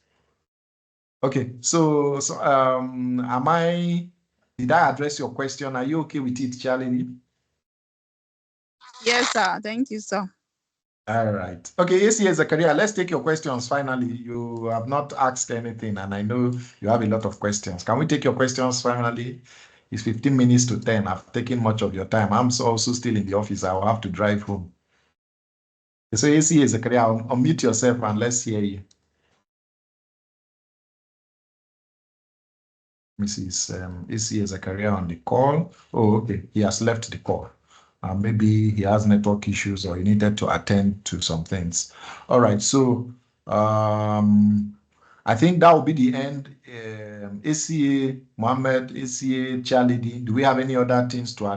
Okay, so did I address your question? Are you okay with it, Charlie? Yes, sir. Thank you, sir. All right. Okay, ACA Zakaria, let's take your questions finally. You have not asked anything, and I know you have a lot of questions. Can we take your questions finally? It's 15 minutes to 10. I've taken much of your time. I'm also still in the office. I will have to drive home. So ACA Zakaria, unmute yourself and let's hear you. Mrs. ACA Zakaria on the call. Oh, okay. He has left the call. Maybe he has network issues or he needed to attend to some things. All right. So I think that will be the end. ACA Mohammed, ACA Charlie, do we have any other things to add?